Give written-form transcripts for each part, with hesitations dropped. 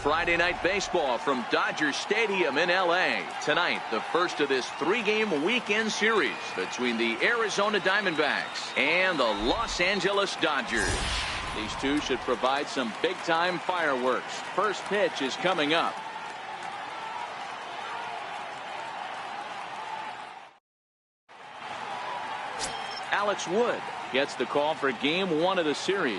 Friday Night Baseball from Dodger Stadium in L.A. Tonight, the first of this three-game weekend series between the Arizona Diamondbacks and the Los Angeles Dodgers. These two should provide some big-time fireworks. First pitch is coming up. Alex Wood gets the call for game one of the series.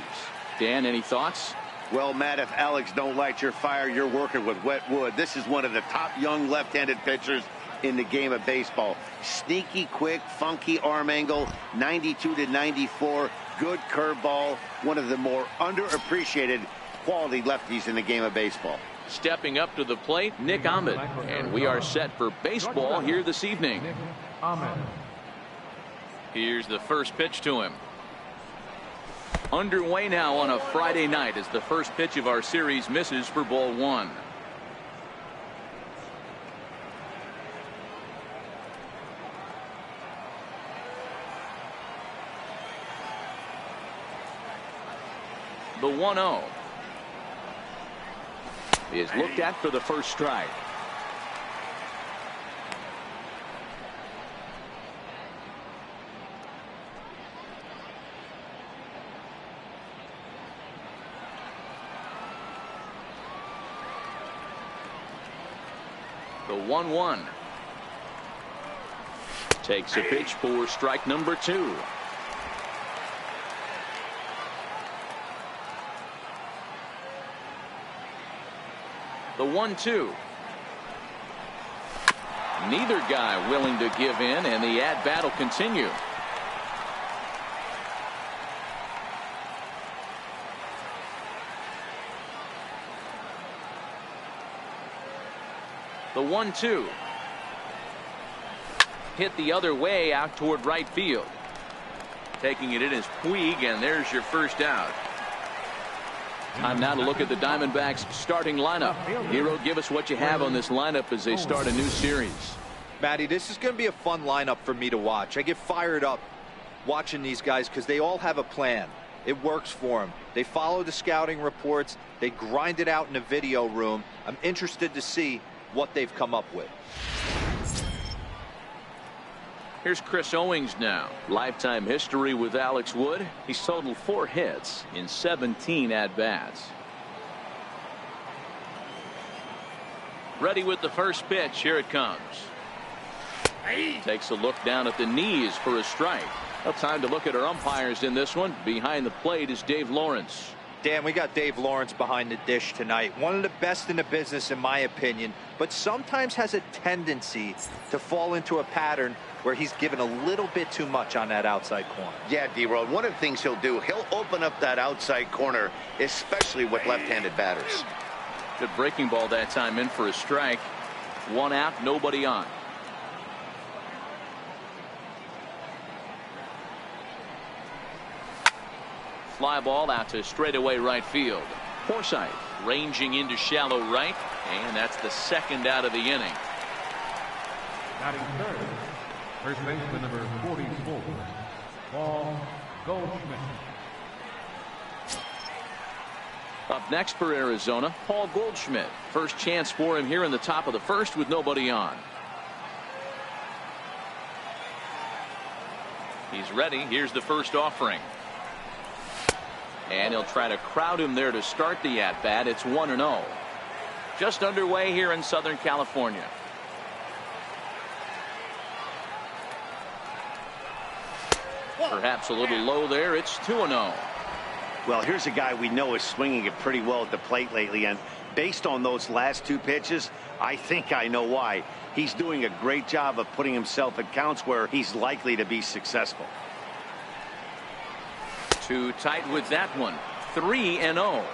Dan, any thoughts? Well, Matt, if Alex don't light your fire, you're working with wet wood. This is one of the top young left-handed pitchers in the game of baseball. Sneaky, quick, funky arm angle, 92 to 94, good curveball. One of the more underappreciated quality lefties in the game of baseball. Stepping up to the plate, Nick Ahmed. And we are set for baseball here this evening. Here's the first pitch to him. Underway now on a Friday night as the first pitch of our series misses for ball one. The 1-0 is looked at for the first strike. The 1-1 takes a pitch for strike number two. The 1-2. Neither guy willing to give in, and the at-bat will continue. The 1-2 hit the other way out toward right field. Taking it in is Puig, and there's your first out. Time now to look at the Diamondbacks starting lineup. Hero, give us what you have on this lineup as they start a new series. Matty, this is going to be a fun lineup for me to watch. I get fired up watching these guys because they all have a plan. It works for them. They follow the scouting reports. They grind it out in the video room. I'm interested to see what they've come up with. Here's Chris Owings now. Lifetime history with Alex Wood. He's totaled 4 hits in 17 at-bats. Ready with the first pitch. Here it comes. Takes a look down at the knees for a strike. Well, time to look at our umpires in this one. Behind the plate is Dave Lawrence. Dan, we got Dave Lawrence behind the dish tonight. One of the best in the business, in my opinion, but sometimes has a tendency to fall into a pattern where he's given a little bit too much on that outside corner. Yeah, D-Road, one of the things he'll do, he'll open up that outside corner, especially with left-handed batters. Good breaking ball that time, in for a strike. 1 out, nobody on. Fly ball out to straightaway right field. Forsythe ranging into shallow right, and that's the second out of the inning. Batting third, first baseman number 44, Paul Goldschmidt. Up next for Arizona, Paul Goldschmidt. First chance for him here in the top of the first with nobody on. He's ready. Here's the first offering. And he'll try to crowd him there to start the at-bat. It's 1-0. Just underway here in Southern California. Perhaps a little low there. It's 2-0. Well, here's a guy we know is swinging it pretty well at the plate lately, and based on those last 2 pitches, I think I know why. He's doing a great job of putting himself at counts where he's likely to be successful. Too tight with that one. 3-0.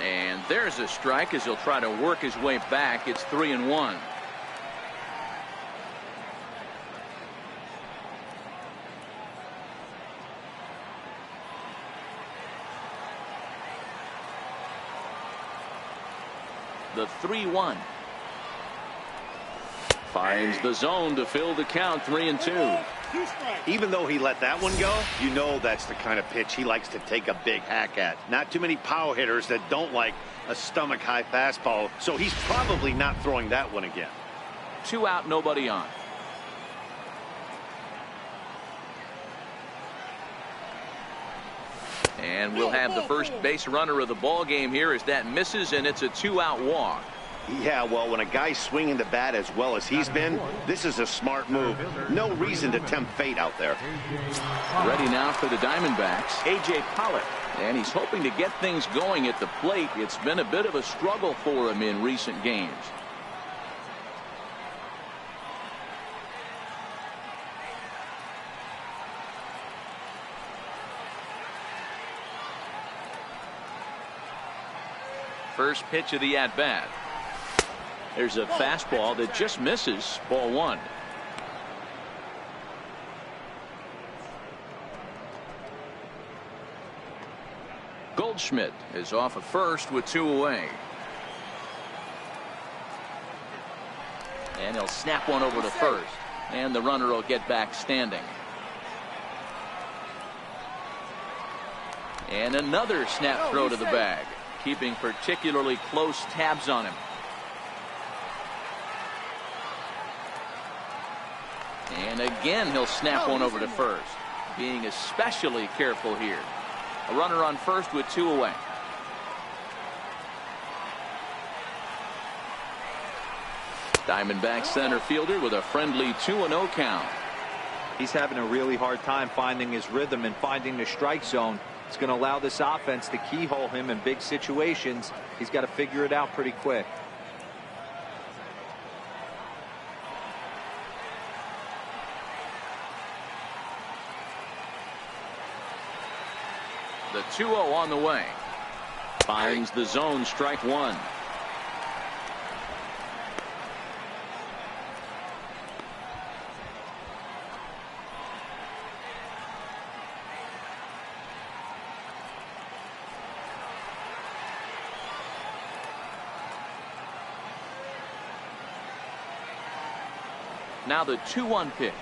And there's a strike as he'll try to work his way back. It's 3-1. the 3-1. Finds the zone to fill the count, 3-2. Even though he let that one go, you know that's the kind of pitch he likes to take a big hack at. Not too many power hitters that don't like a stomach-high fastball, so he's probably not throwing that one again. 2 out, nobody on. And we'll have the first base runner of the ball game here as that misses, and it's a 2-out walk. Yeah, well, when a guy's swinging the bat as well as he's been, this is a smart move. No reason to tempt fate out there. Ready now for the Diamondbacks, A.J. Pollock. And he's hoping to get things going at the plate. It's been a bit of a struggle for him in recent games. First pitch of the at-bat. There's a fastball that just misses. Ball 1. Goldschmidt is off at first with 2 away. And he'll snap one over to first. And the runner will get back standing. And another snap throw to the bag, keeping particularly close tabs on him. And again, he'll snap one over to first, being especially careful here. A runner on first with 2 away. Diamondback center fielder with a friendly 2-0 count. He's having a really hard time finding his rhythm and finding the strike zone. It's going to allow this offense to keyhole him in big situations. He's got to figure it out pretty quick. The 2-0 on the way. Finds the zone, strike 1. Now the 2-1 pitch.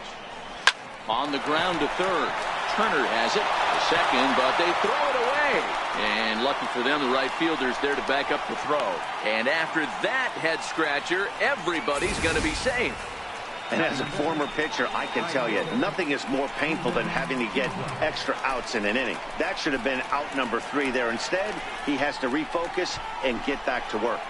On the ground to third. Turner has it to second, but they throw it away. And lucky for them, the right fielder's there to back up the throw. And after that head scratcher, everybody's going to be safe. And as a former pitcher, I can tell you, nothing is more painful than having to get extra outs in an inning. That should have been out number 3 there. Instead, he has to refocus and get back to work.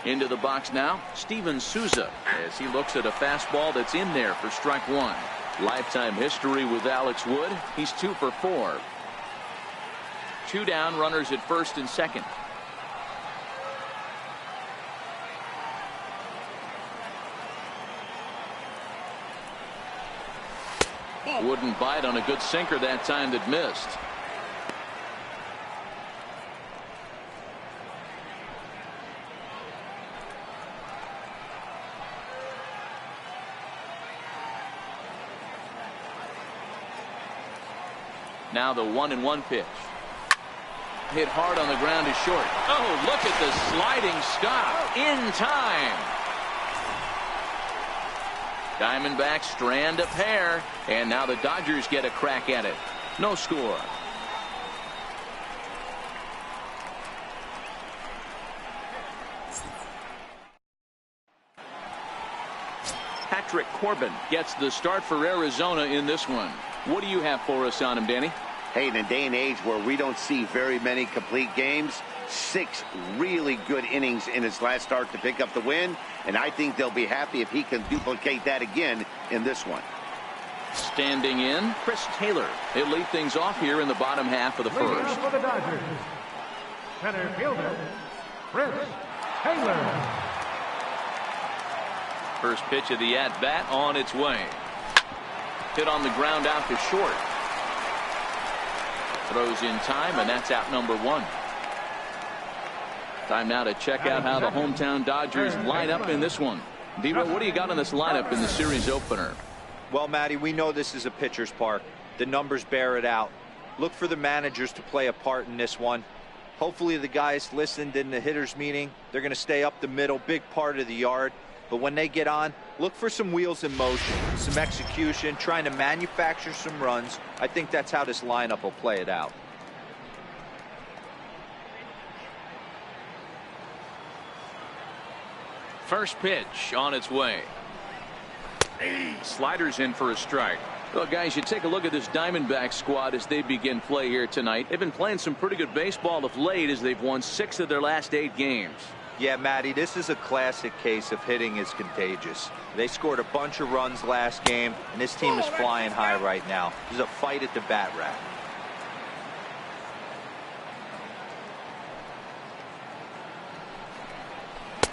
Into the box now, Steven Souza, as he looks at a fastball that's in there for strike 1. Lifetime history with Alex Wood. He's 2 for 4. 2 down, runners at first and second. Wouldn't bite on a good sinker that time that missed. Now the 1-1 pitch. Hit hard on the ground is short. Oh, look at the sliding stop in time. Diamondbacks strand a pair, and now the Dodgers get a crack at it. No score. Patrick Corbin gets the start for Arizona in this one. What do you have for us on him, Danny? Hey, in a day and age where we don't see very many complete games, 6 really good innings in his last start to pick up the win, and I think they'll be happy if he can duplicate that again in this one. Standing in, Chris Taylor. He'll lead things off here in the bottom half of the first. For the Dodgers, center fielder, Chris Taylor. First pitch of the at-bat on its way. Hit on the ground out to short. Throws in time, and that's out number 1. Time now to check out how the hometown Dodgers line up in this one. Debo, what do you got on this lineup in the series opener? Well, Matty, we know this is a pitcher's park. The numbers bear it out. Look for the managers to play a part in this one. Hopefully the guys listened in the hitters meeting. They're going to stay up the middle, big part of the yard. But when they get on, look for some wheels in motion, some execution, trying to manufacture some runs. I think that's how this lineup will play it out. First pitch on its way. Sliders in for a strike. Well, guys, you take a look at this Diamondback squad as they begin play here tonight. They've been playing some pretty good baseball of late as they've won 6 of their last 8 games. Yeah, Matty, this is a classic case of hitting is contagious. They scored a bunch of runs last game, and this team is flying high right now. There's a fight at the bat rack.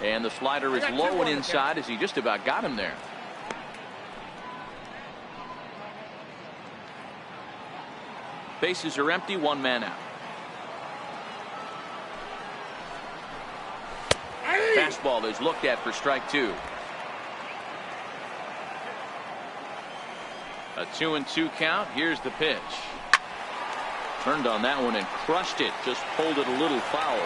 And the slider is low and inside as he just about got him there. Bases are empty, 1 man out. Fastball is looked at for strike 2. A 2-2 count. Here's the pitch. Turned on that one and crushed it. Just pulled it a little foul.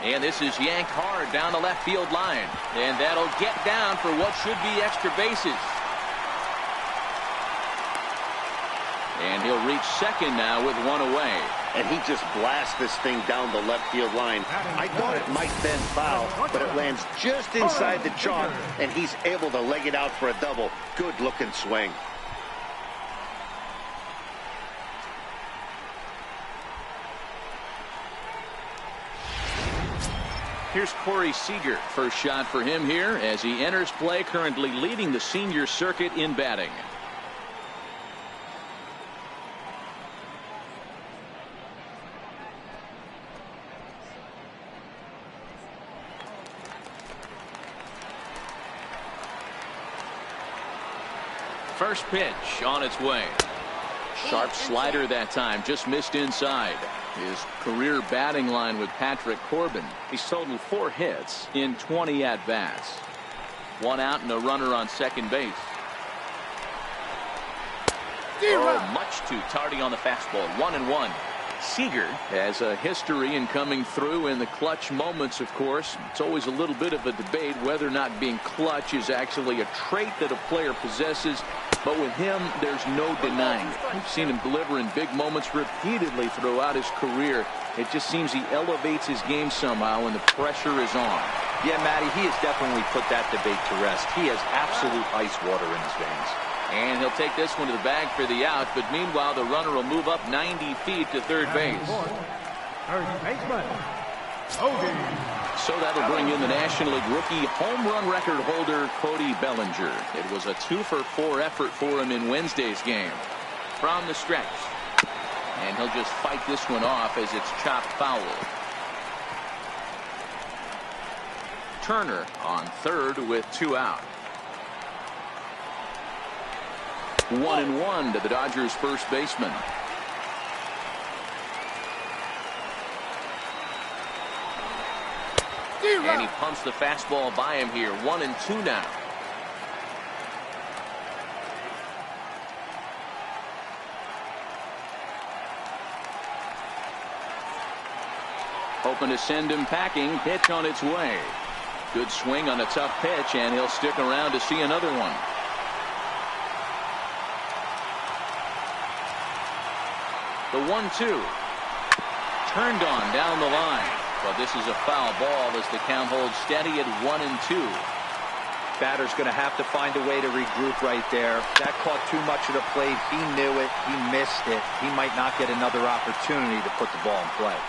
And this is yanked hard down the left field line. And that'll get down for what should be extra bases. And he'll reach second now with 1 away. And he just blasts this thing down the left field line. I thought it might bend foul, but it lands just inside the chalk, and he's able to leg it out for a double. Good looking swing. Here's Corey Seager. First shot for him here as he enters play, currently leading the senior circuit in batting. First pitch on its way. Sharp slider that time, just missed inside. His career batting line with Patrick Corbin. He's totaled 4 hits in 20 at-bats. 1 out and a runner on second base. Oh, much too tardy on the fastball. 1-1. Seager has a history in coming through in the clutch moments, of course. It's always a little bit of a debate whether or not being clutch is actually a trait that a player possesses. But with him, there's no denying it. We've seen him deliver in big moments repeatedly throughout his career. It just seems he elevates his game somehow when the pressure is on. Yeah, Matty, he has definitely put that debate to rest. He has absolute ice water in his veins. And he'll take this one to the bag for the out, but meanwhile the runner will move up 90 feet to third base. Third baseman, So that'll bring in the National League rookie home run record holder Cody Bellinger. It was a 2-for-4 effort for him in Wednesday's game. From the stretch. And he'll just fight this one off as it's chopped foul. Turner on third with 2 out. 1-1 to the Dodgers first baseman. And he pumps the fastball by him here. 1-2 now. Hoping to send him packing. Pitch on its way. Good swing on a tough pitch, and he'll stick around to see another one. The 1-2. Turned on down the line. But this is a foul ball as the count holds steady at 1-2. Batter's going to have to find a way to regroup right there. That caught too much of the plate. He knew it. He missed it. He might not get another opportunity to put the ball in play.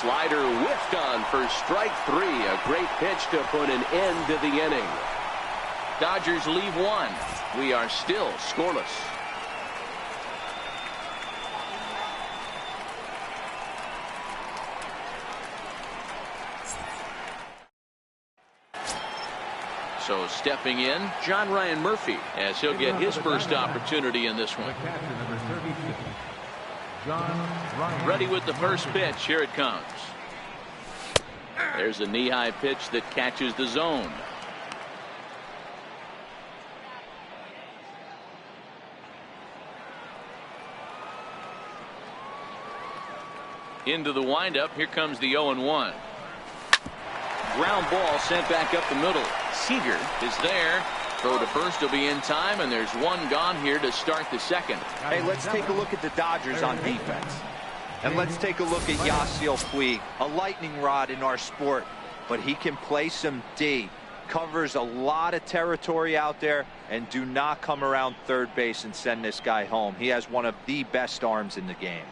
Slider whiffed on for strike 3. A great pitch to put an end to the inning. Dodgers leave 1. We are still scoreless. So stepping in, John Ryan Murphy, as he'll get his first opportunity in this one. Ready with the first pitch. Here it comes. There's a knee-high pitch that catches the zone. Into the windup. Here comes the 0-1. Ground ball sent back up the middle. Seager is there. Throw to first will be in time, and there's one gone here to start the second. Hey, let's take a look at the Dodgers on defense. And let's take a look at Yasiel Puig, a lightning rod in our sport. But he can play some D. Covers a lot of territory out there, and do not come around third base and send this guy home. He has one of the best arms in the game.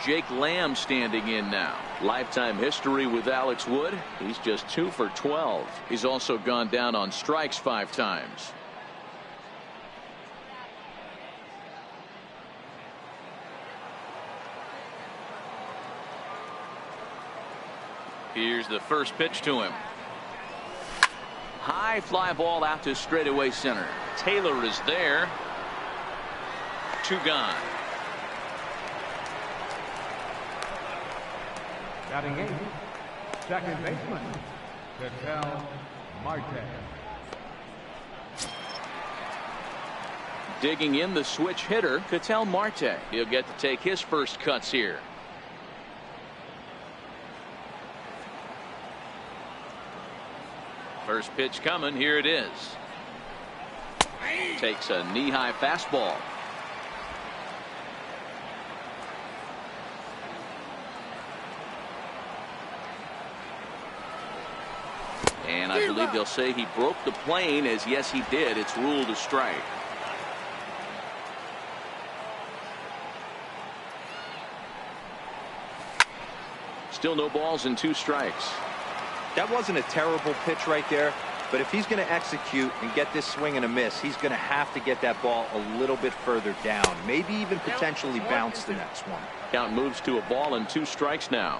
Jake Lamb standing in now. Lifetime history with Alex Wood. He's just 2 for 12. He's also gone down on strikes 5 times. Here's the first pitch to him. High fly ball out to straightaway center. Taylor is there. 2 gone. Batting 8, second baseman, Ketel Marte. Digging in the switch hitter, Ketel Marte. He'll get to take his first cuts here. First pitch coming. Here it is. Takes a knee-high fastball. And I believe they'll say he broke the plane, as yes he did. It's ruled a strike. Still no balls and 2 strikes. That wasn't a terrible pitch right there, but if he's going to execute and get this swing and a miss, he's going to have to get that ball a little bit further down, maybe even potentially bounce the next one. Count moves to a ball and 2 strikes now.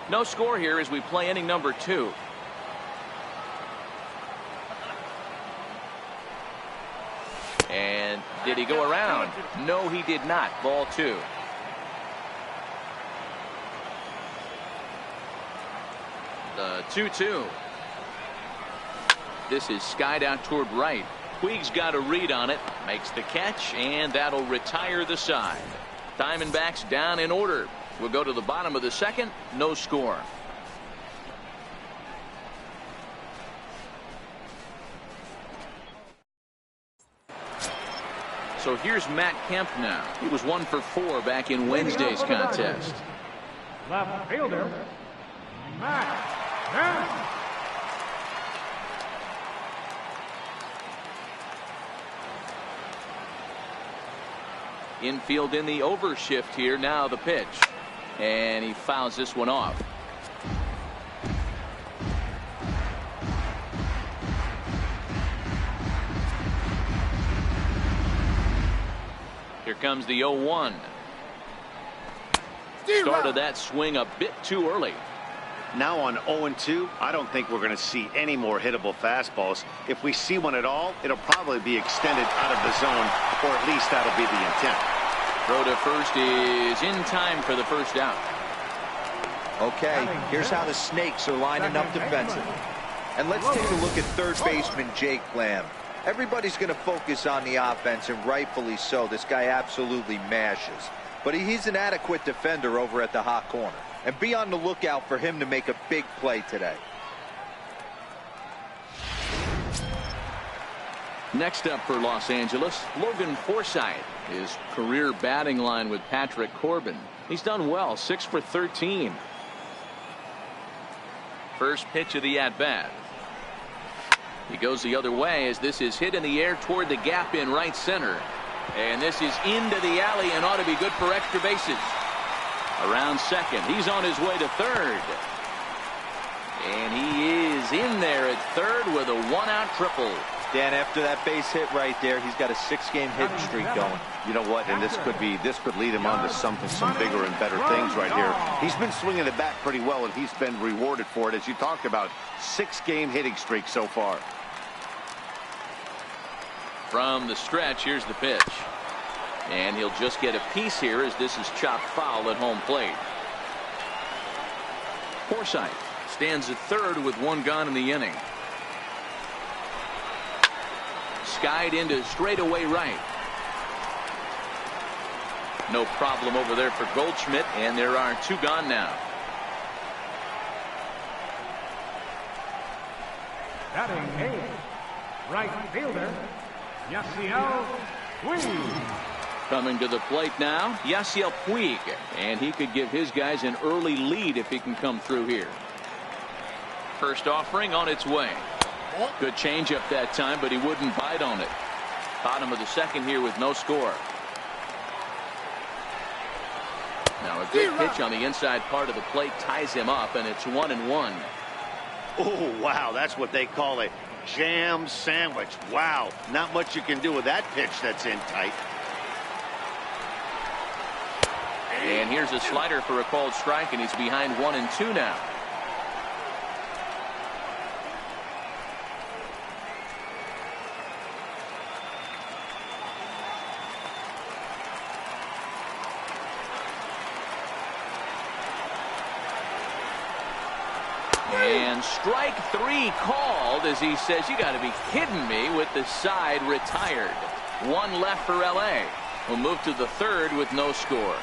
No score here as we play inning number 2. And did he go around? No, he did not. Ball 2. The 2-2. This is skied out toward right. Puig's got a read on it. Makes the catch, and that'll retire the side. Diamondbacks down in order. We'll go to the bottom of the second. No score. So here's Matt Kemp now. He was 1 for 4 back in Wednesday's contest. Left fielder, Matt Kemp. Infield in the overshift here. Now the pitch. And he fouls this one off. Here comes the 0-1. Started that swing a bit too early. Now on 0-2, I don't think we're going to see any more hittable fastballs. If we see one at all, it'll probably be extended out of the zone, or at least that'll be the intent. Throw to first is in time for the first out. Okay, here's how the Snakes are lining up defensively. And let's take a look at third baseman Jake Lamb. Everybody's going to focus on the offense, and rightfully so. This guy absolutely mashes. But he's an adequate defender over at the hot corner. And be on the lookout for him to make a big play today. Next up for Los Angeles, Logan Forsythe. His career batting line with Patrick Corbin. He's done well, 6 for 13. First pitch of the at-bat. He goes the other way as this is hit in the air toward the gap in right center. And this is into the alley and ought to be good for extra bases. Around second. He's on his way to third. And he is in there at third with a one-out triple. Dan, after that base hit right there, he's got a 6-game hitting streak going. You know what? And this could lead him on to some bigger and better things right here. He's been swinging the bat pretty well, and he's been rewarded for it, as you talked about. 6-game hitting streak so far. From the stretch, here's the pitch. And he'll just get a piece here as this is chopped foul at home plate. Forsythe stands at third with one gone in the inning. Skied into straightaway right. No problem over there for Goldschmidt, and there are 2 gone now. Batting 8, right fielder, Yasiel Puig. Coming to the plate now, Yasiel Puig, and he could give his guys an early lead if he can come through here. First offering on its way. Good changeup that time, but he wouldn't bite on it. Bottom of the second here with no score. Now a good pitch on the inside part of the plate ties him up, and it's 1-1. Oh, wow, that's what they call a jam sandwich. Wow, not much you can do with that pitch that's in tight. And here's a slider for a called strike, and he's behind 1-2 now. And strike 3 called as he says, you got to be kidding me, with the side retired. 1 left for LA. We'll move to the third with no score.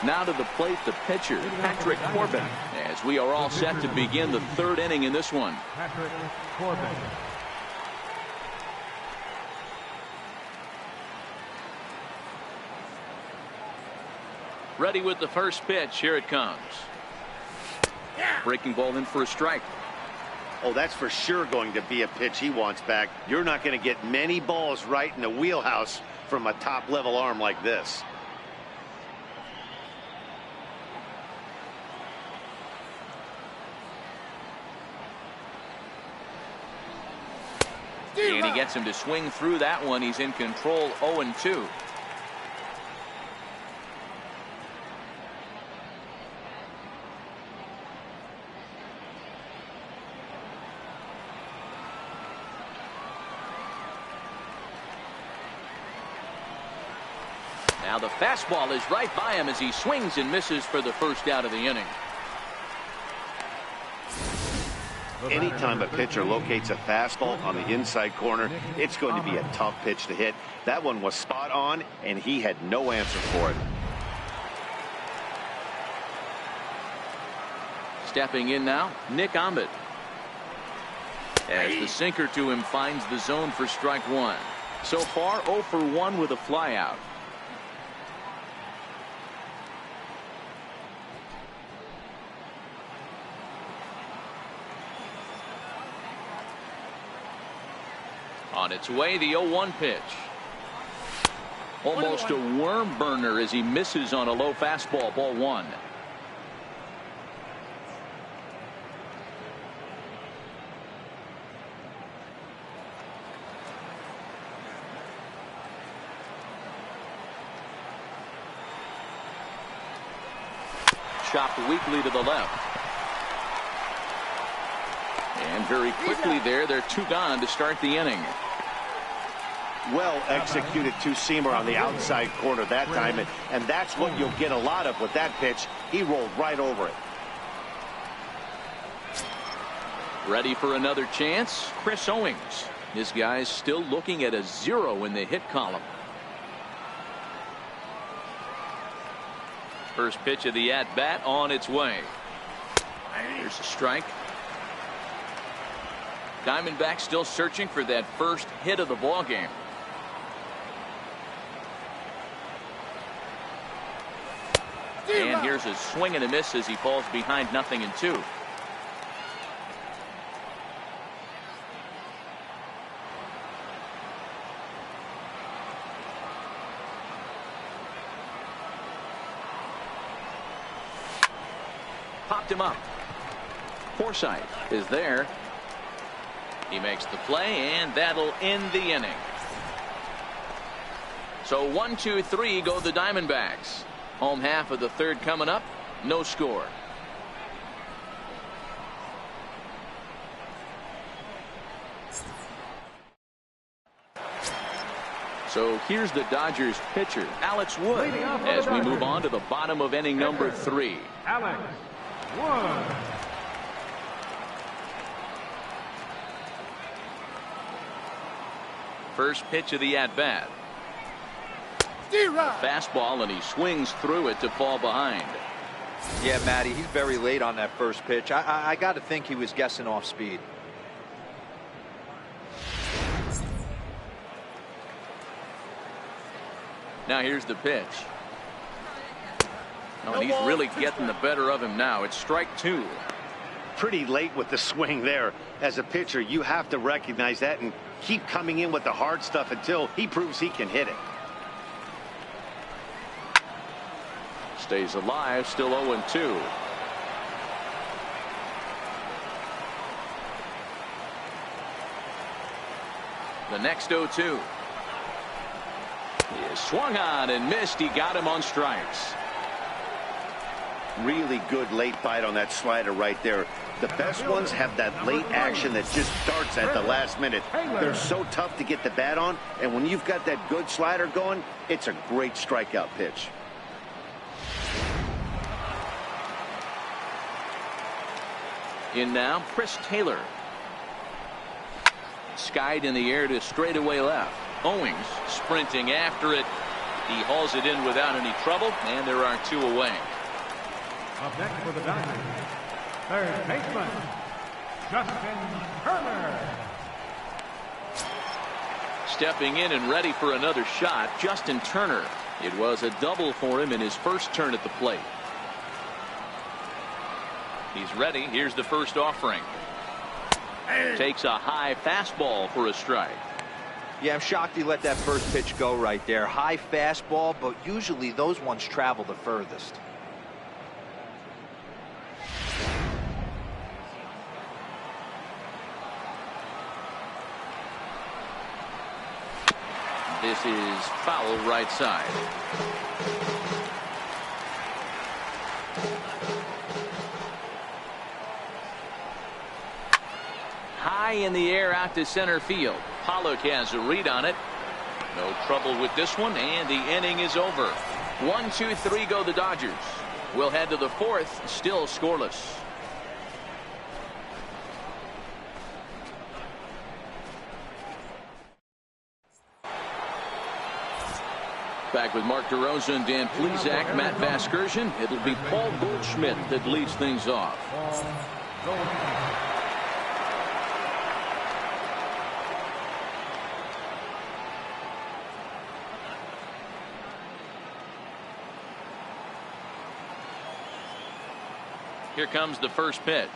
Now to the plate, the pitcher, Patrick Corbin, as we are all set to begin the third inning in this one. Patrick Corbin. Ready with the first pitch. Here it comes. Breaking ball in for a strike. Oh, that's for sure going to be a pitch he wants back. You're not going to get many balls right in the wheelhouse from a top-level arm like this. And he gets him to swing through that one. He's in control, 0-2. Now the fastball is right by him as he swings and misses for the first out of the inning. Anytime a pitcher locates a fastball on the inside corner, it's going to be a tough pitch to hit. That one was spot on, and he had no answer for it. Stepping in now, Nick Ahmed. As the sinker to him finds the zone for strike 1. So far 0 for 1 with a flyout. On its way, the 0-1 pitch. Almost a worm burner as he misses on a low fastball, ball 1. Chopped weakly to the left. And very quickly they're 2 gone to start the inning. Well executed two-seamer on the outside corner that time, and that's what you'll get a lot of with that pitch. He rolled right over it. Ready for another chance, Chris Owings. This guy's still looking at a 0 in the hit column. First pitch of the at-bat on its way. Here's a strike. Diamondbacks still searching for that first hit of the ball game. And here's a swing and a miss as he falls behind 0-2. popped him up. Forsythe is there. He makes the play, and that'll end the inning. So 1, 2, 3 go the Diamondbacks. Home half of the third coming up. No score. So here's the Dodgers pitcher, Alex Wood, as we move on to the bottom of inning number 3. Alex Wood. First pitch of the at-bat. Fastball, and he swings through it to fall behind. Yeah, Matty, he's very late on that first pitch. I got to think he was guessing off speed. Now here's the pitch. Oh, and he's really getting the better of him now. It's strike 2. Pretty late with the swing there. As a pitcher, you have to recognize that and keep coming in with the hard stuff until he proves he can hit it. Stays alive, still 0-2. The next 0-2. He is swung on and missed. He got him on strikes. Really good late bite on that slider right there. The best ones have that late action that just starts at the last minute. They're so tough to get the bat on, and when you've got that good slider going, it's a great strikeout pitch. In now, Chris Taylor. Skied in the air to straightaway left. Owings sprinting after it. He hauls it in without any trouble, and there are 2 away. Up next for the Dodgers, third baseman, Justin Turner. Stepping in and ready for another shot, Justin Turner. It was a double for him in his first turn at the plate. He's ready. Here's the first offering. Takes a high fastball for a strike. Yeah, I'm shocked he let that first pitch go right there. High fastball, but usually those ones travel the furthest. This is foul right side. High in the air out to center field. Pollock has a read on it. No trouble with this one, and the inning is over. 1, 2, 3 go the Dodgers. We'll head to the 4th, still scoreless. Back with Mark DeRosa and Dan Plesac, Matt Vasgersian. It'll be Paul Goldschmidt that leads things off. Here comes the first pitch.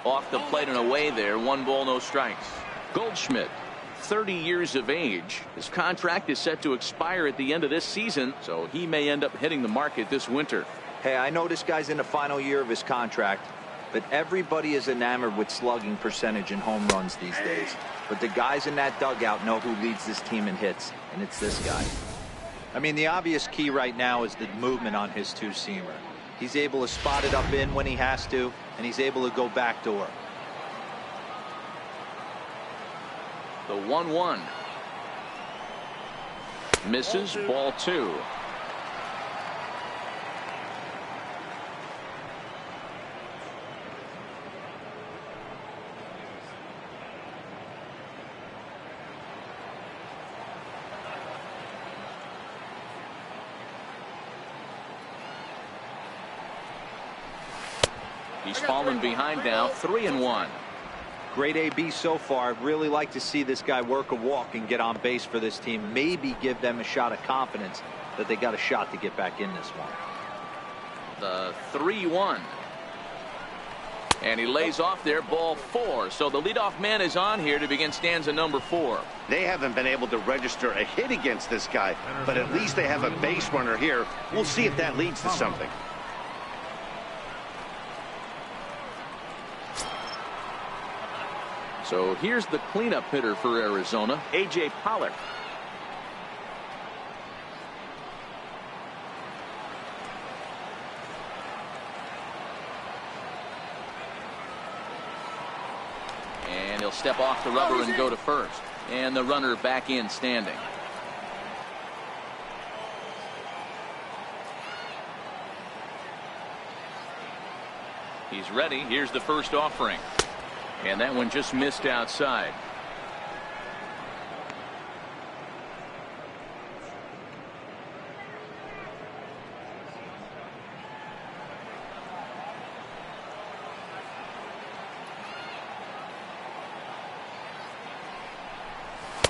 Off the plate and away there. 1 ball, no strikes. Goldschmidt, 30 years of age. His contract is set to expire at the end of this season, so he may end up hitting the market this winter. Hey, I know this guy's in the final year of his contract, but everybody is enamored with slugging percentage and home runs these days. But the guys in that dugout know who leads this team in hits, and it's this guy. I mean, the obvious key right now is the movement on his two-seamer. He's able to spot it up in when he has to, and he's able to go backdoor. The 1-1. Misses, ball 2. He's fallen behind now, 3-1. Great AB so far. I'd really like to see this guy work a walk and get on base for this team. Maybe give them a shot of confidence that they got a shot to get back in this one. The 3-1. And he lays off there, ball 4. So the leadoff man is on here to begin stanza number 4. They haven't been able to register a hit against this guy, but at least they have a base runner here. We'll see if that leads to something. So here's the cleanup hitter for Arizona, A.J. Pollard. And he'll step off the rubber and go to first. And the runner back in standing. He's ready. Here's the first offering. And that one just missed outside.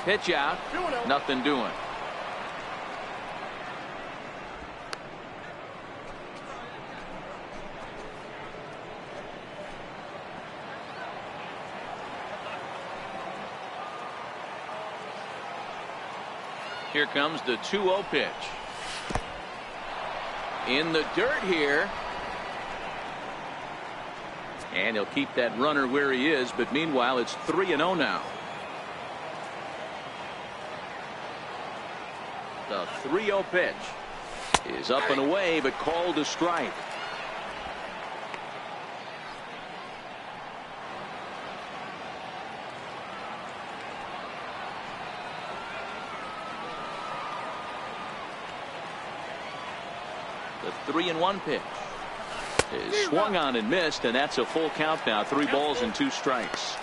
Pitch out. Nothing doing. Here comes the 2-0 pitch. In the dirt here. And he'll keep that runner where he is, but meanwhile it's 3-0 now. The 3-0 pitch is up and away, but called a strike. The 3-1 pitch is swung on and missed, and that's a full count now. 3 balls and 2 strikes.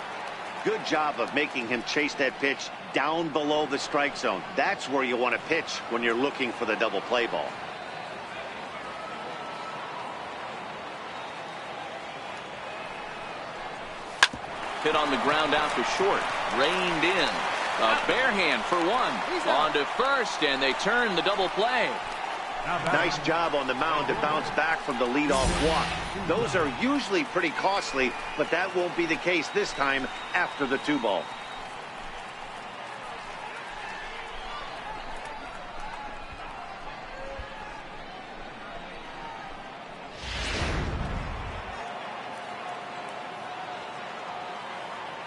Good job of making him chase that pitch down below the strike zone. That's where you want to pitch when you're looking for the double play ball. Hit on the ground out to short. Reined in. A bare hand for one. On to first, and they turn the double play. Nice job on the mound to bounce back from the leadoff walk. Those are usually pretty costly, but that won't be the case this time after the 2-ball.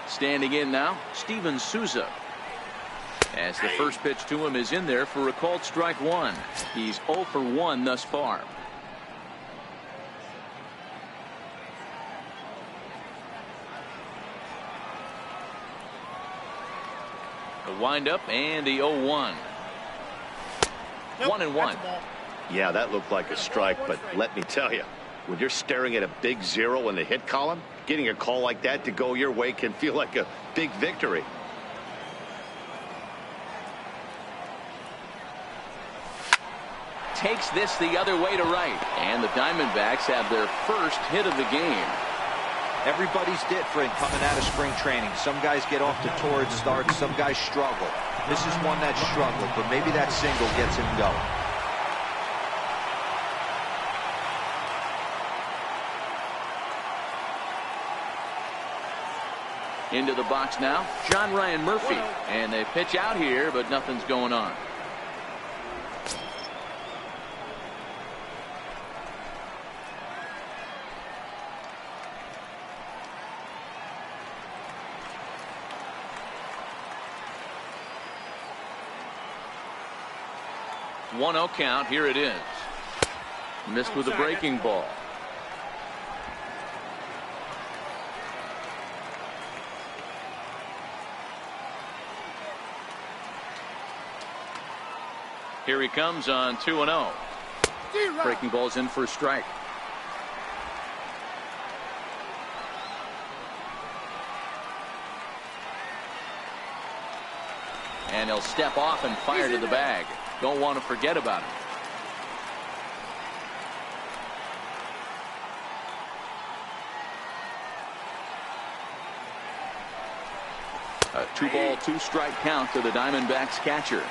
Standing in now, Steven Souza. As the first pitch to him is in there for a called strike 1. He's 0 for 1 thus far. The windup and the 0-1. 1-1. Yeah, that looked like a strike, but let me tell you, when you're staring at a big 0 in the hit column, getting a call like that to go your way can feel like a big victory. Takes this the other way to right, and the Diamondbacks have their first hit of the game. Everybody's different coming out of spring training. Some guys get off to torrid starts, some guys struggle. This is one that struggled, but maybe that single gets him going. Into the box now, John Ryan Murphy, and they pitch out here, but nothing's going on. One 1-0 count. Here it is. Missed with a breaking ball. Here he comes on 2-0. Breaking ball's in for a strike. And he'll step off and fire to the bag. Don't want to forget about him. A 2-ball, 2-strike count to the Diamondbacks catcher.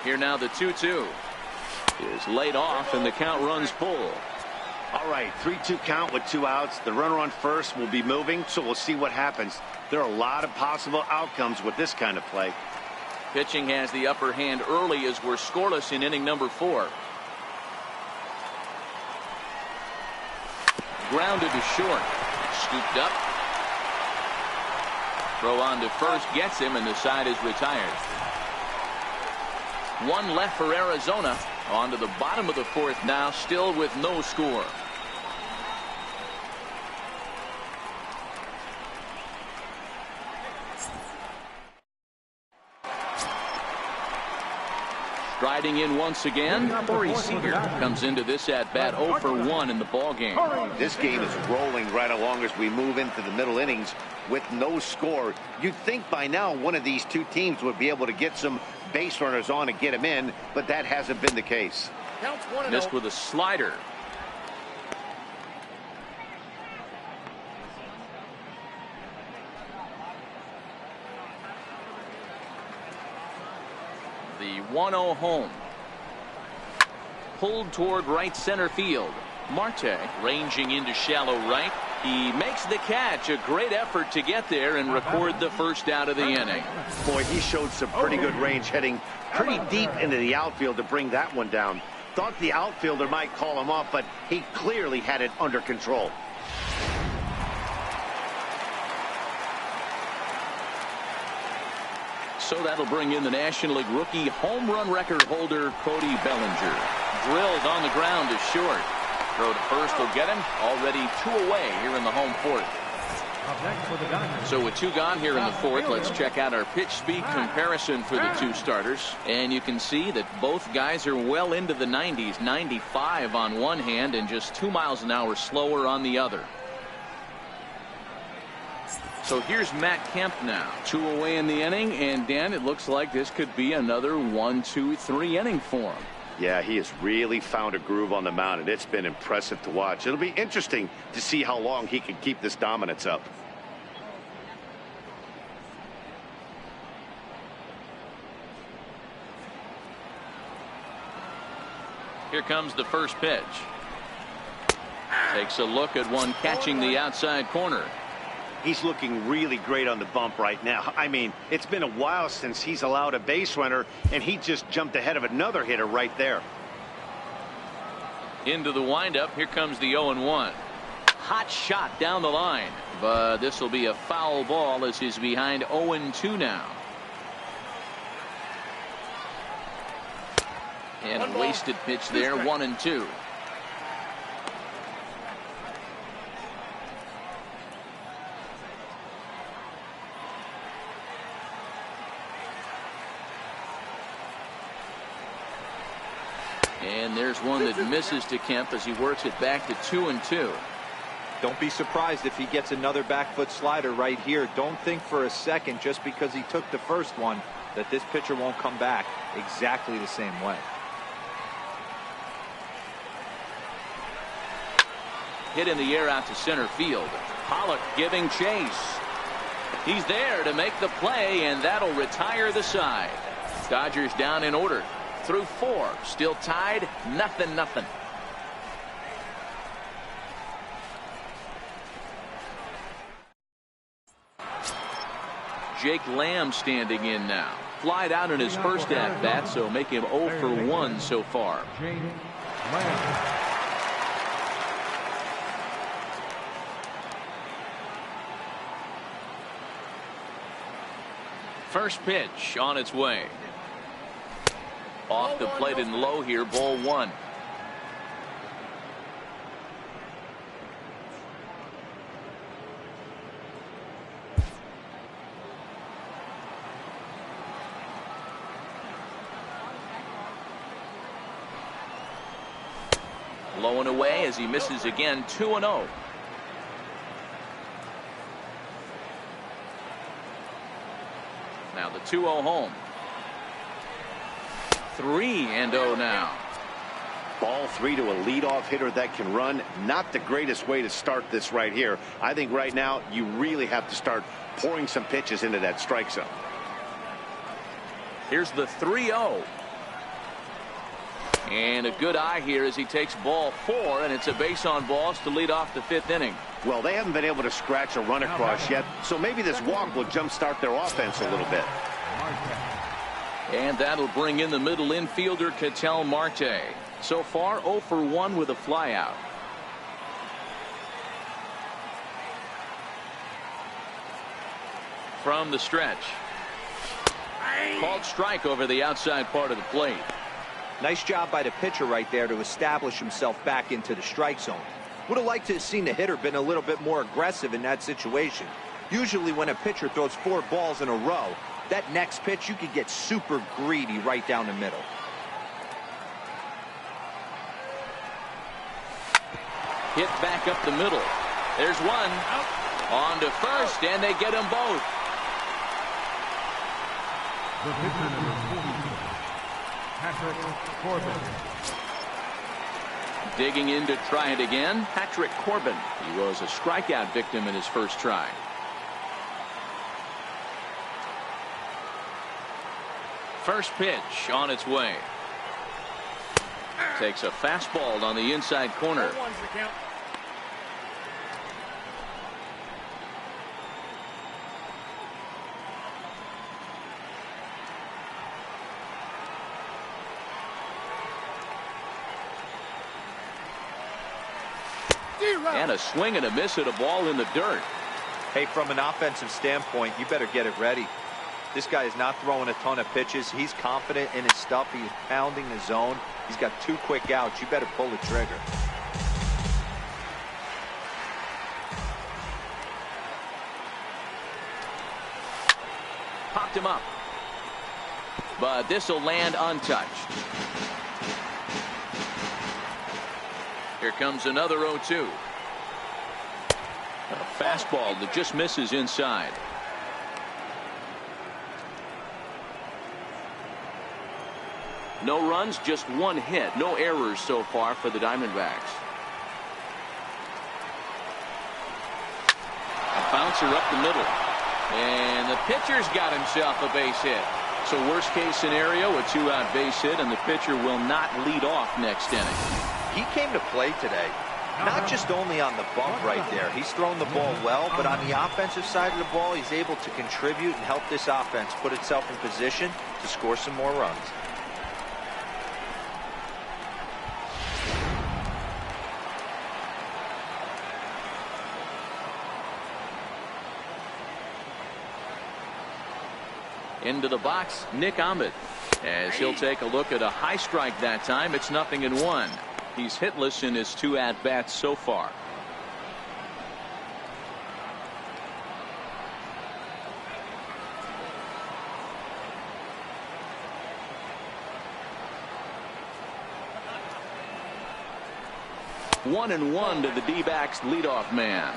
Here now the 2-2 is laid off, and the count runs full. All right, 3-2 count with 2 outs. The runner on first will be moving, so we'll see what happens. There are a lot of possible outcomes with this kind of play. Pitching has the upper hand early as we're scoreless in inning number 4. grounded to short. Scooped up. Throw on to first gets him, and the side is retired. One left for Arizona. On to the bottom of the fourth now, still with no score. Striding in once again, Corey Seager comes into this at-bat 0 for 1 in the ballgame. This game is rolling right along as we move into the middle innings with no score. You'd think by now one of these two teams would be able to get some base runners on and get them in, but that hasn't been the case. Missed with a slider. The 1-0 home. Pulled toward right center field. Marte ranging into shallow right. He makes the catch. A great effort to get there and record the first out of the inning. Boy, he showed some pretty good range, heading pretty deep into the outfield to bring that one down. Thought the outfielder might call him off, but he clearly had it under control. So that'll bring in the National League rookie home run record holder Cody Bellinger. Drilled on the ground to short. Throw to first will get him. Already 2 away here in the home fourth. So with 2 gone here in the fourth, let's check out our pitch speed comparison for the 2 starters. And you can see that both guys are well into the 90s. 95 on one hand and just 2 miles an hour slower on the other. So here's Matt Kemp now. 2 away in the inning, and Dan, it looks like this could be another 1, 2, 3 inning for him. Yeah, he has really found a groove on the mound, and it's been impressive to watch. It'll be interesting to see how long he can keep this dominance up. Here comes the first pitch. Takes a look at one catching the outside corner. He's looking really great on the bump right now. I mean, it's been a while since he's allowed a base runner, and he just jumped ahead of another hitter right there. Into the windup. Here comes the 0-1. Hot shot down the line, but this will be a foul ball as he's behind 0-2 now. And a wasted pitch there. 1-2. And there's one that misses to Kemp as he works it back to 2-2. Don't be surprised if he gets another back foot slider right here. Don't think for a second, just because he took the first one, that this pitcher won't come back exactly the same way. Hit in the air out to center field. Pollock giving chase. He's there to make the play, and that'll retire the side. Dodgers down in order. Through 4, still tied, 0-0. Jake Lamb standing in now. Flied out in his first at bat, so make him 0 for 1 so far. First pitch on its way. Off the plate and low here, ball 1. Low and away as he misses again. 2-0. Now the 2-0 home. 3-0 now. Ball 3 to a leadoff hitter that can run. Not the greatest way to start this right here. I think right now you really have to start pouring some pitches into that strike zone. Here's the 3-0. And a good eye here as he takes ball 4, and it's a base on balls to lead off the 5th inning. Well, they haven't been able to scratch a run across yet, so maybe this walk will jumpstart their offense a little bit. And that'll bring in the middle infielder Ketel Marte. So far 0 for 1 with a flyout. from the stretch. Called strike over the outside part of the plate. Nice job by the pitcher right there to establish himself back into the strike zone. Would have liked to have seen the hitter been a little bit more aggressive in that situation. Usually when a pitcher throws 4 balls in a row, that next pitch you could get super greedy right down the middle. Hit back up the middle. There's one. On to first, and they get them both. The pitcher number 42, Patrick Corbin. Digging in to try it again, Patrick Corbin. He was a strikeout victim in his first try. First pitch on its way. Takes a fastball on the inside corner. And a swing and a miss at a ball in the dirt. Hey, from an offensive standpoint, you better get it ready. This guy is not throwing a ton of pitches. He's confident in his stuff. He's pounding the zone. He's got 2 quick outs. You better pull the trigger. Popped him up. But this will land untouched. Here comes another 0-2. A fastball that just misses inside. No runs, just 1 hit. No errors so far for the Diamondbacks. A bouncer up the middle. And the pitcher's got himself a base hit. So worst case scenario, a 2-out base hit, and the pitcher will not lead off next inning. He came to play today. Not just only on the bump right there. He's thrown the ball well, but on the offensive side of the ball, he's able to contribute and help this offense put itself in position to score some more runs. Into the box, Nick Ahmed. As he'll take a look at a high strike that time, it's 0-1. He's hitless in his 2 at-bats so far. One and one to the D-backs leadoff man.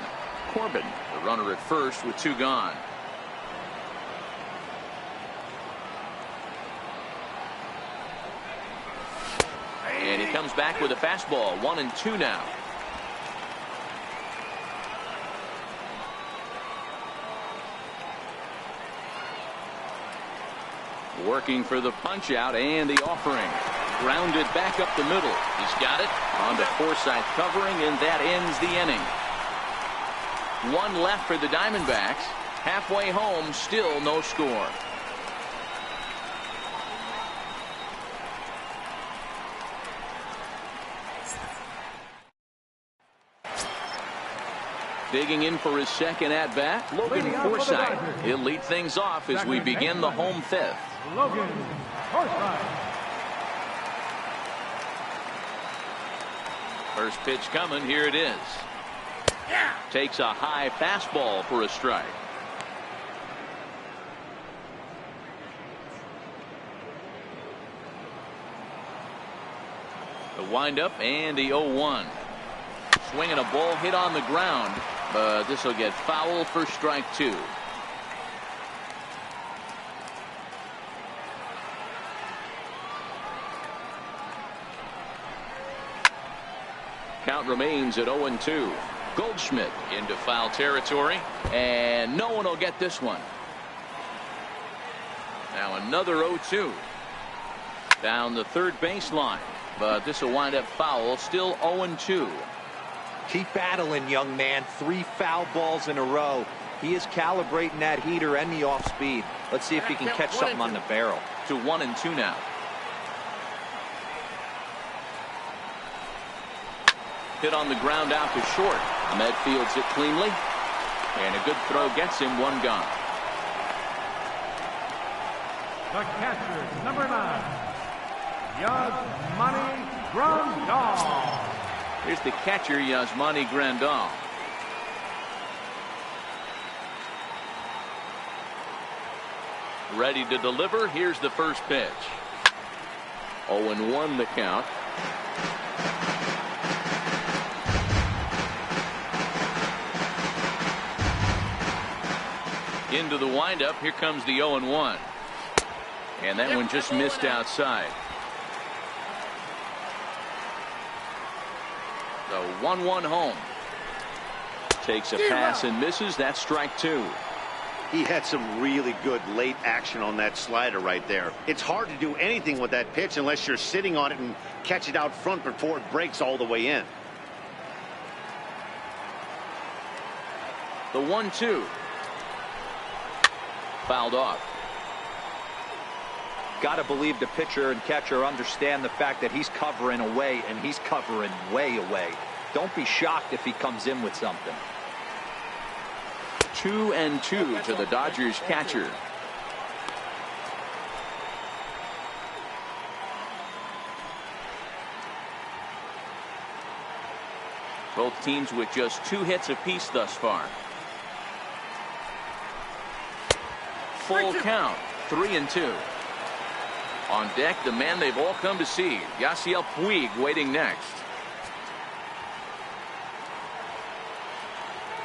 Corbin, the runner at first with 2 gone. And he comes back with a fastball. 1-2 now. Working for the punch out and the offering. Grounded back up the middle. He's got it. On to Forsythe covering, and that ends the inning. 1 left for the Diamondbacks. Halfway home, still no score. Digging in for his second at-bat, Logan Forsythe. He'll lead things off as we begin the home 5th. Logan Forsythe. First pitch coming. Here it is. Takes a high fastball for a strike. The windup and the 0-1. Swinging a ball hit on the ground, but this will get foul for strike 2. Count remains at 0-2. Goldschmidt into foul territory, and no one will get this one. Now another 0-2. Down the third baseline, but this will wind up foul. Still 0-2. Keep battling, young man. 3 foul balls in a row. He is calibrating that heater and the off speed. Let's see if he can catch something on the barrel. To 1-2 now. Hit on the ground out to short. Ahmed fields it cleanly, and a good throw gets him 1 gone. The catcher, number 9, Yasmani Grandal. Here's the catcher, Yasmani Grandal. Ready to deliver. Here's the first pitch. 0-1 the count. Into the windup. Here comes the 0-1. And that one just missed outside. The 1-1 home. Takes a pass and misses. That's strike 2. He had some really good late action on that slider right there. It's hard to do anything with that pitch unless you're sitting on it and catch it out front before it breaks all the way in. The 1-2. Fouled off. Got to believe the pitcher and catcher understand the fact that he's covering away, and he's covering way away. Don't be shocked if he comes in with something. 2-2 to the Dodgers catcher. Both teams with just 2 hits apiece thus far. Full count. 3-2. On deck, the man they've all come to see, Yasiel Puig, waiting next.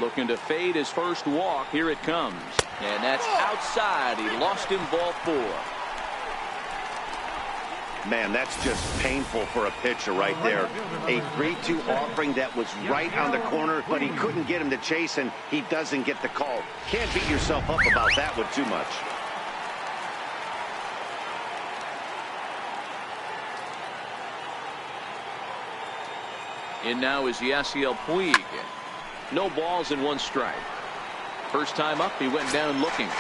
Looking to fade his first walk. Here it comes. And that's outside. He lost him, ball 4. Man, that's just painful for a pitcher right there. A 3-2 offering that was right on the corner, but he couldn't get him to chase, and he doesn't get the call. Can't beat yourself up about that one too much. In now is Yasiel Puig. No balls and 1 strike. First time up, he went down looking.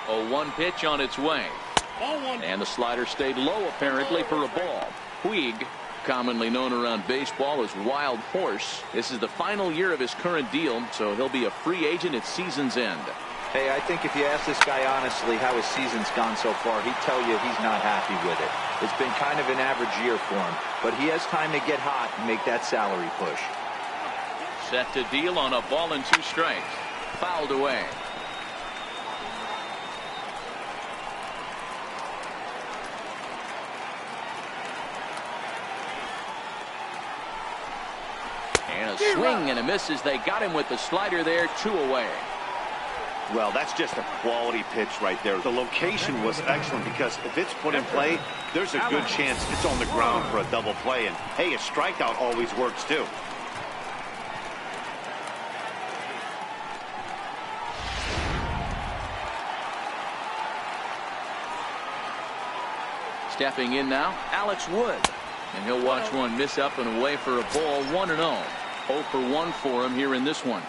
A 1 pitch on its way. And the slider stayed low apparently for a ball. Puig, commonly known around baseball as Wild Horse. This is the final year of his current deal, so he'll be a free agent at season's end. Hey, I think if you ask this guy honestly how his season's gone so far, he'd tell you he's not happy with it. It's been kind of an average year for him, but he has time to get hot and make that salary push. Set to deal on a ball and 2 strikes. Fouled away. And a swing and a miss as they got him with the slider there. 2 away. Well, that's just a quality pitch right there. The location was excellent because if it's put in play, there's a good chance it's on the ground for a double play. And, hey, a strikeout always works, too. Stepping in now, Alex Wood. And he'll watch one miss up and away for a ball. 1-0. 0 for 1 for him here in this one.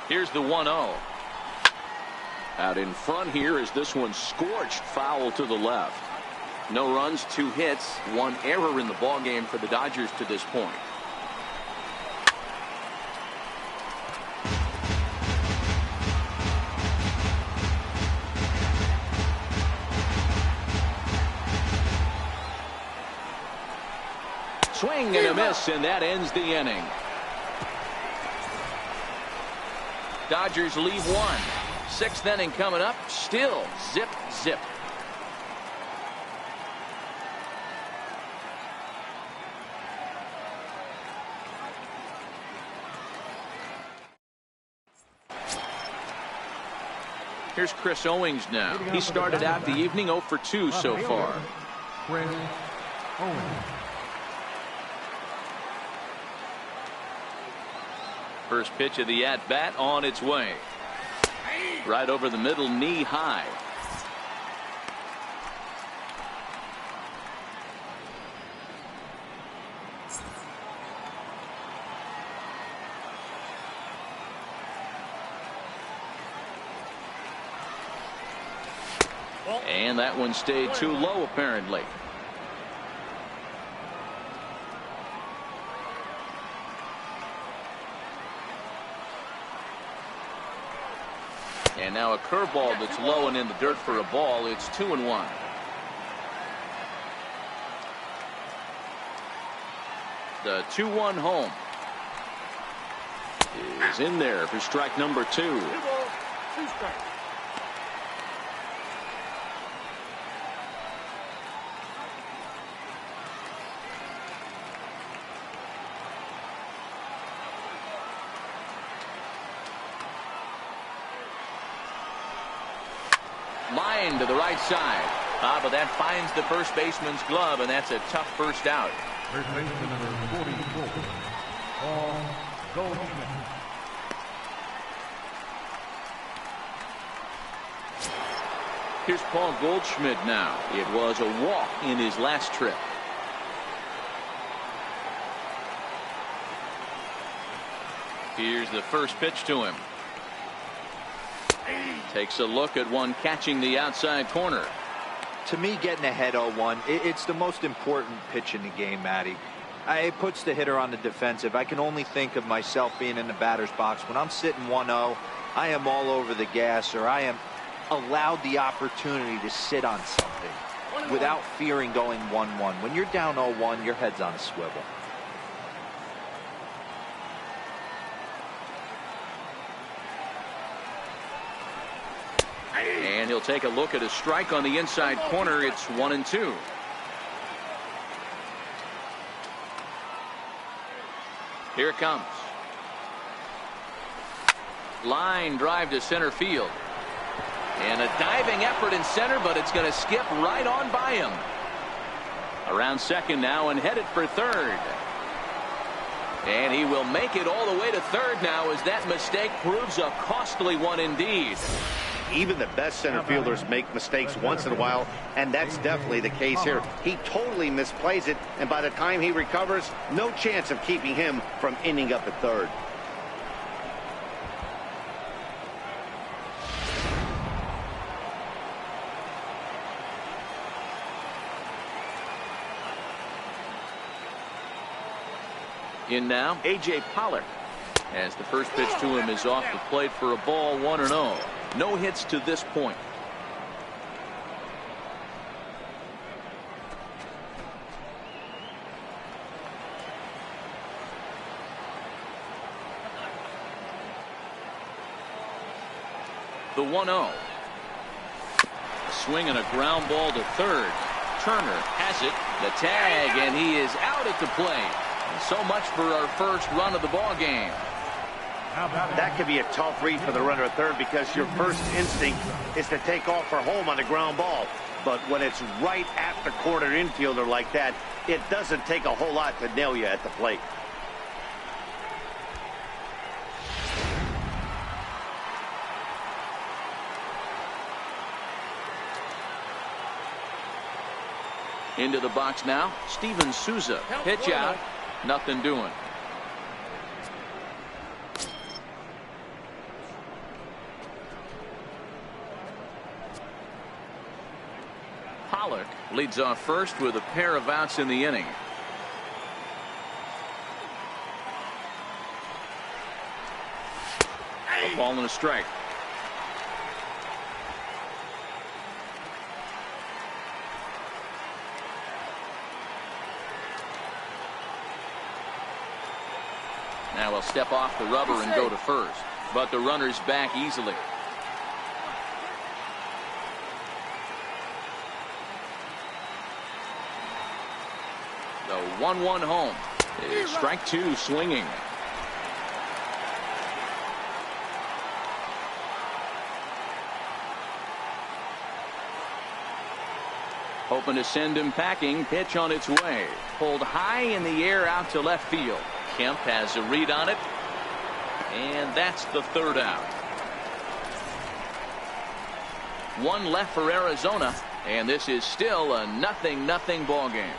Here's the 1-0. Out in front here is this one scorched foul to the left. No runs, 2 hits, 1 error in the ballgame for the Dodgers to this point. Swing and a miss, and that ends the inning. Dodgers leave 1. 6th inning coming up. Still zip, zip. Here's Chris Owings now. He started out the evening 0 for 2 so far. Chris Owings. First pitch of the at-bat on its way. Right over the middle, knee high. And that one stayed too low, apparently. And now a curveball that's low and in the dirt for a ball. It's 2-1. The 2-1 home is in there for strike number 2. 2 balls, 2 strikes. Line to the right side. But that finds the first baseman's glove, and that's a tough first out. First baseman number 44, Paul Goldschmidt. Here's Paul Goldschmidt now. It was a walk in his last trip. Here's the first pitch to him. Takes a look at one catching the outside corner. To me, getting ahead 0-1, it's the most important pitch in the game, Matty. It puts the hitter on the defensive. I can only think of myself being in the batter's box. When I'm sitting 1-0, I am all over the gas, or I am allowed the opportunity to sit on something without fearing going 1-1. When you're down 0-1, your head's on a swivel. And he'll take a look at a strike on the inside corner. It's 1-2. Here it comes. Line drive to center field. And a diving effort in center, but it's going to skip right on by him. Around second now and headed for third. And he will make it all the way to third now, as that mistake proves a costly one indeed. Even the best center fielders make mistakes once in a while, and that's definitely the case here. He totally misplays it, and by the time he recovers, no chance of keeping him from ending up at third. In now, A.J. Pollock, as the first pitch to him is off the plate for a ball, 1-0. No hits to this point. The 1-0. Swing and a ground ball to third. Turner has it. The tag, and he is out at the plate. And so much for our first run of the ball game. That could be a tough read for the runner at third, because your first instinct is to take off for home on the ground ball. But when it's right at the corner infielder like that, it doesn't take a whole lot to nail you at the plate. Into the box now, Steven Souza. Pitch out. Nothing doing. Pollock leads off first with a pair of outs in the inning. A ball and a strike. Now he'll step off the rubber and go to first, but the runner's back easily. The 1-1 home. It's strike two, swinging. Hoping to send him packing. Pitch on its way. Pulled high in the air out to left field. Kemp has a read on it, and that's the third out. One left for Arizona, and this is still a 0-0 ball game.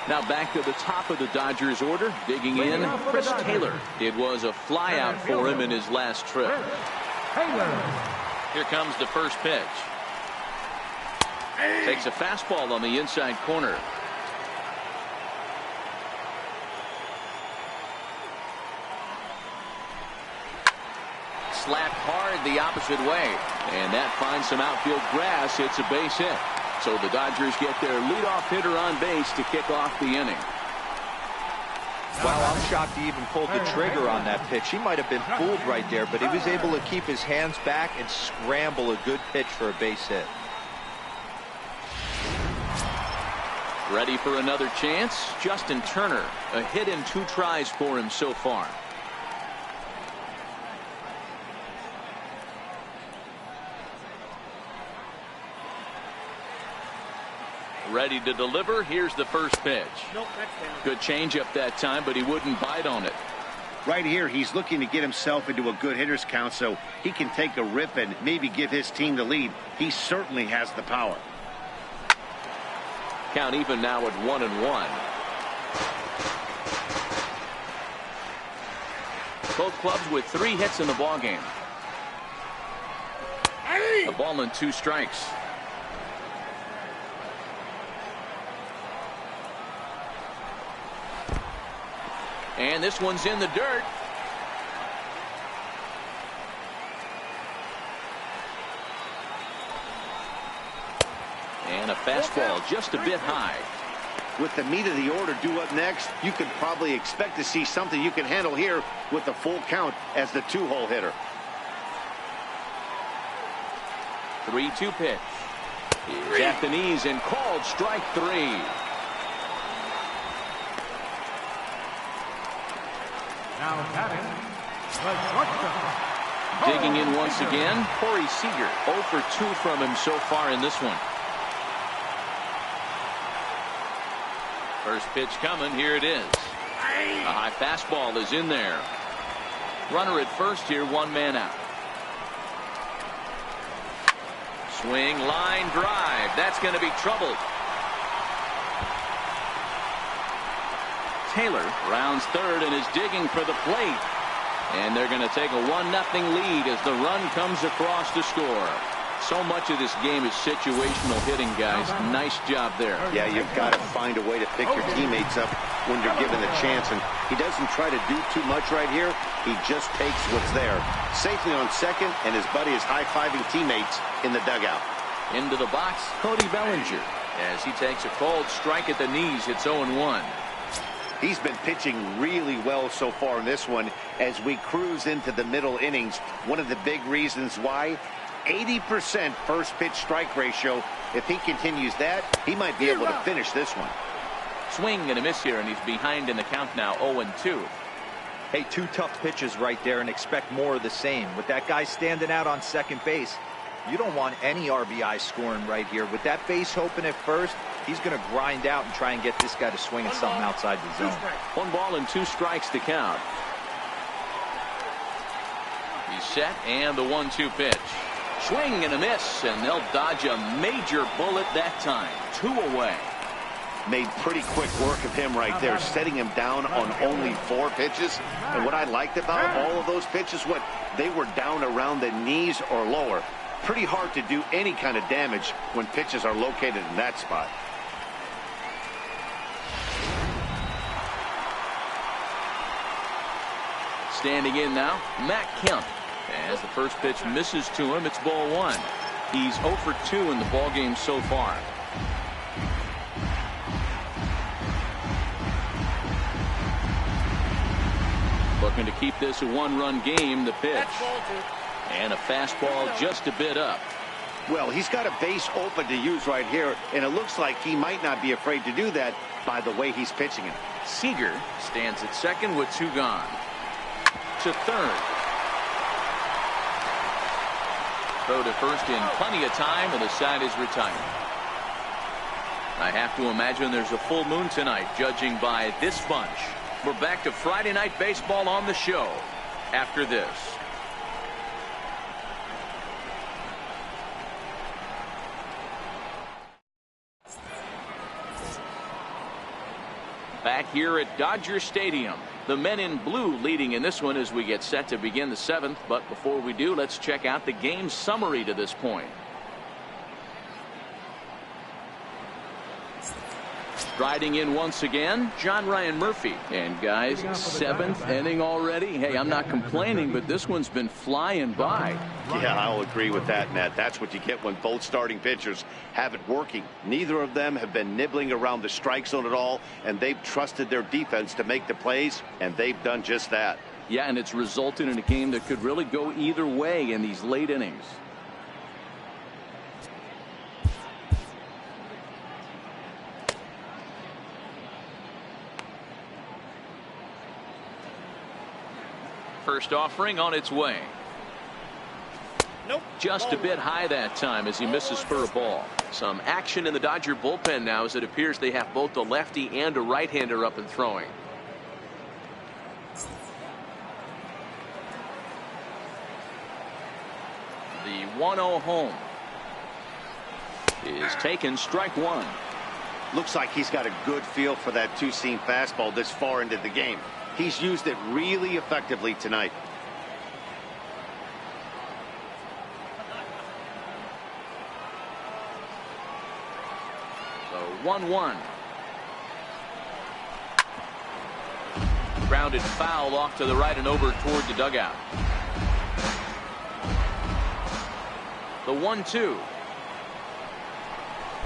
Now back to the top of the Dodgers order, digging in, Chris Taylor. It was a flyout for him in his last trip. Here comes the first pitch. Takes a fastball on the inside corner. Slapped hard the opposite way, and that finds some outfield grass. It's a base hit. So the Dodgers get their leadoff hitter on base to kick off the inning. Well, I'm shocked he even pulled the trigger on that pitch. He might have been fooled right there, but he was able to keep his hands back and scramble a good pitch for a base hit. Ready for another chance? Justin Turner, a hit in 2 tries for him so far. Ready to deliver. Here's the first pitch. Good changeup that time, but he wouldn't bite on it. Right here, he's looking to get himself into a good hitter's count so he can take a rip and maybe give his team the lead. He certainly has the power. Count even now at 1-1. Both clubs with 3 hits in the ballgame. A ball and 2 strikes. And this one's in the dirt. And a fastball just a bit high. With the meat of the order due up next, you could probably expect to see something you can handle here with the full count as the 2-hole hitter. 3-2 pitch. He's at the knees and called strike 3. Now batting, the shortstop. Digging in once again, Corey Seager. 0 for 2 from him so far in this one. First pitch coming. Here it is. A high fastball is in there. Runner at first here, 1 man out. Swing, line drive. That's going to be trouble. Taylor rounds third and is digging for the plate. And they're going to take a 1-0 lead as the run comes across to score. So much of this game is situational hitting, guys. Nice job there. Yeah, you've got to find a way to pick your teammates up when you're given the chance. And he doesn't try to do too much right here. He just takes what's there. Safely on second, and his buddy is high-fiving teammates in the dugout. Into the box, Cody Bellinger. As he takes a cold strike at the knees, it's 0-1. He's been pitching really well so far in this one as we cruise into the middle innings. One of the big reasons why, 80% first pitch strike ratio. If he continues that, he might be able to finish this one. Swing and a miss here, and he's behind in the count now, 0-2. Hey, 2 tough pitches right there, and expect more of the same. With that guy standing out on second base, you don't want any RBI scoring right here. With that base open at first, he's going to grind out and try and get this guy to swing at something outside the zone. 1 ball and 2 strikes to count. He's set, and the 1-2 pitch. Swing and a miss, and they'll dodge a major bullet that time. 2 away. Made pretty quick work of him right there, setting him down on only 4 pitches. And what I liked about all of those pitches, they were down around the knees or lower. Pretty hard to do any kind of damage when pitches are located in that spot. Standing in now, Matt Kemp. As the first pitch misses to him, it's ball 1. He's 0 for 2 in the ballgame so far. Looking to keep this a 1-run game, the pitch. And a fastball just a bit up. Well, he's got a base open to use right here, and it looks like he might not be afraid to do that by the way he's pitching it. Seager stands at second with 2 gone. To third. Throw to first in plenty of time, and the side is retired. I have to imagine there's a full moon tonight, judging by this bunch. We're back to Friday Night Baseball on the show after this. Back here at Dodger Stadium, the men in blue leading in this one as we get set to begin the 7th. But before we do, let's check out the game summary to this point. Striding in once again, John Ryan Murphy. And guys, 7th inning already. Hey, I'm not complaining, but this one's been flying by. Yeah, I'll agree with that, Matt. That's what you get when both starting pitchers have it working. Neither of them have been nibbling around the strike zone at all, and they've trusted their defense to make the plays, and they've done just that. Yeah, and it's resulted in a game that could really go either way in these late innings. First offering on its way. Nope. Just a bit high that time as he misses for a ball. Some action in the Dodger bullpen now as it appears they have both a lefty and a right-hander up and throwing. The 1-0 home is taken, strike one. Looks like he's got a good feel for that two-seam fastball this far into the game. He's used it really effectively tonight. So 1-1. Grounded foul off to the right and over toward the dugout. The 1-2.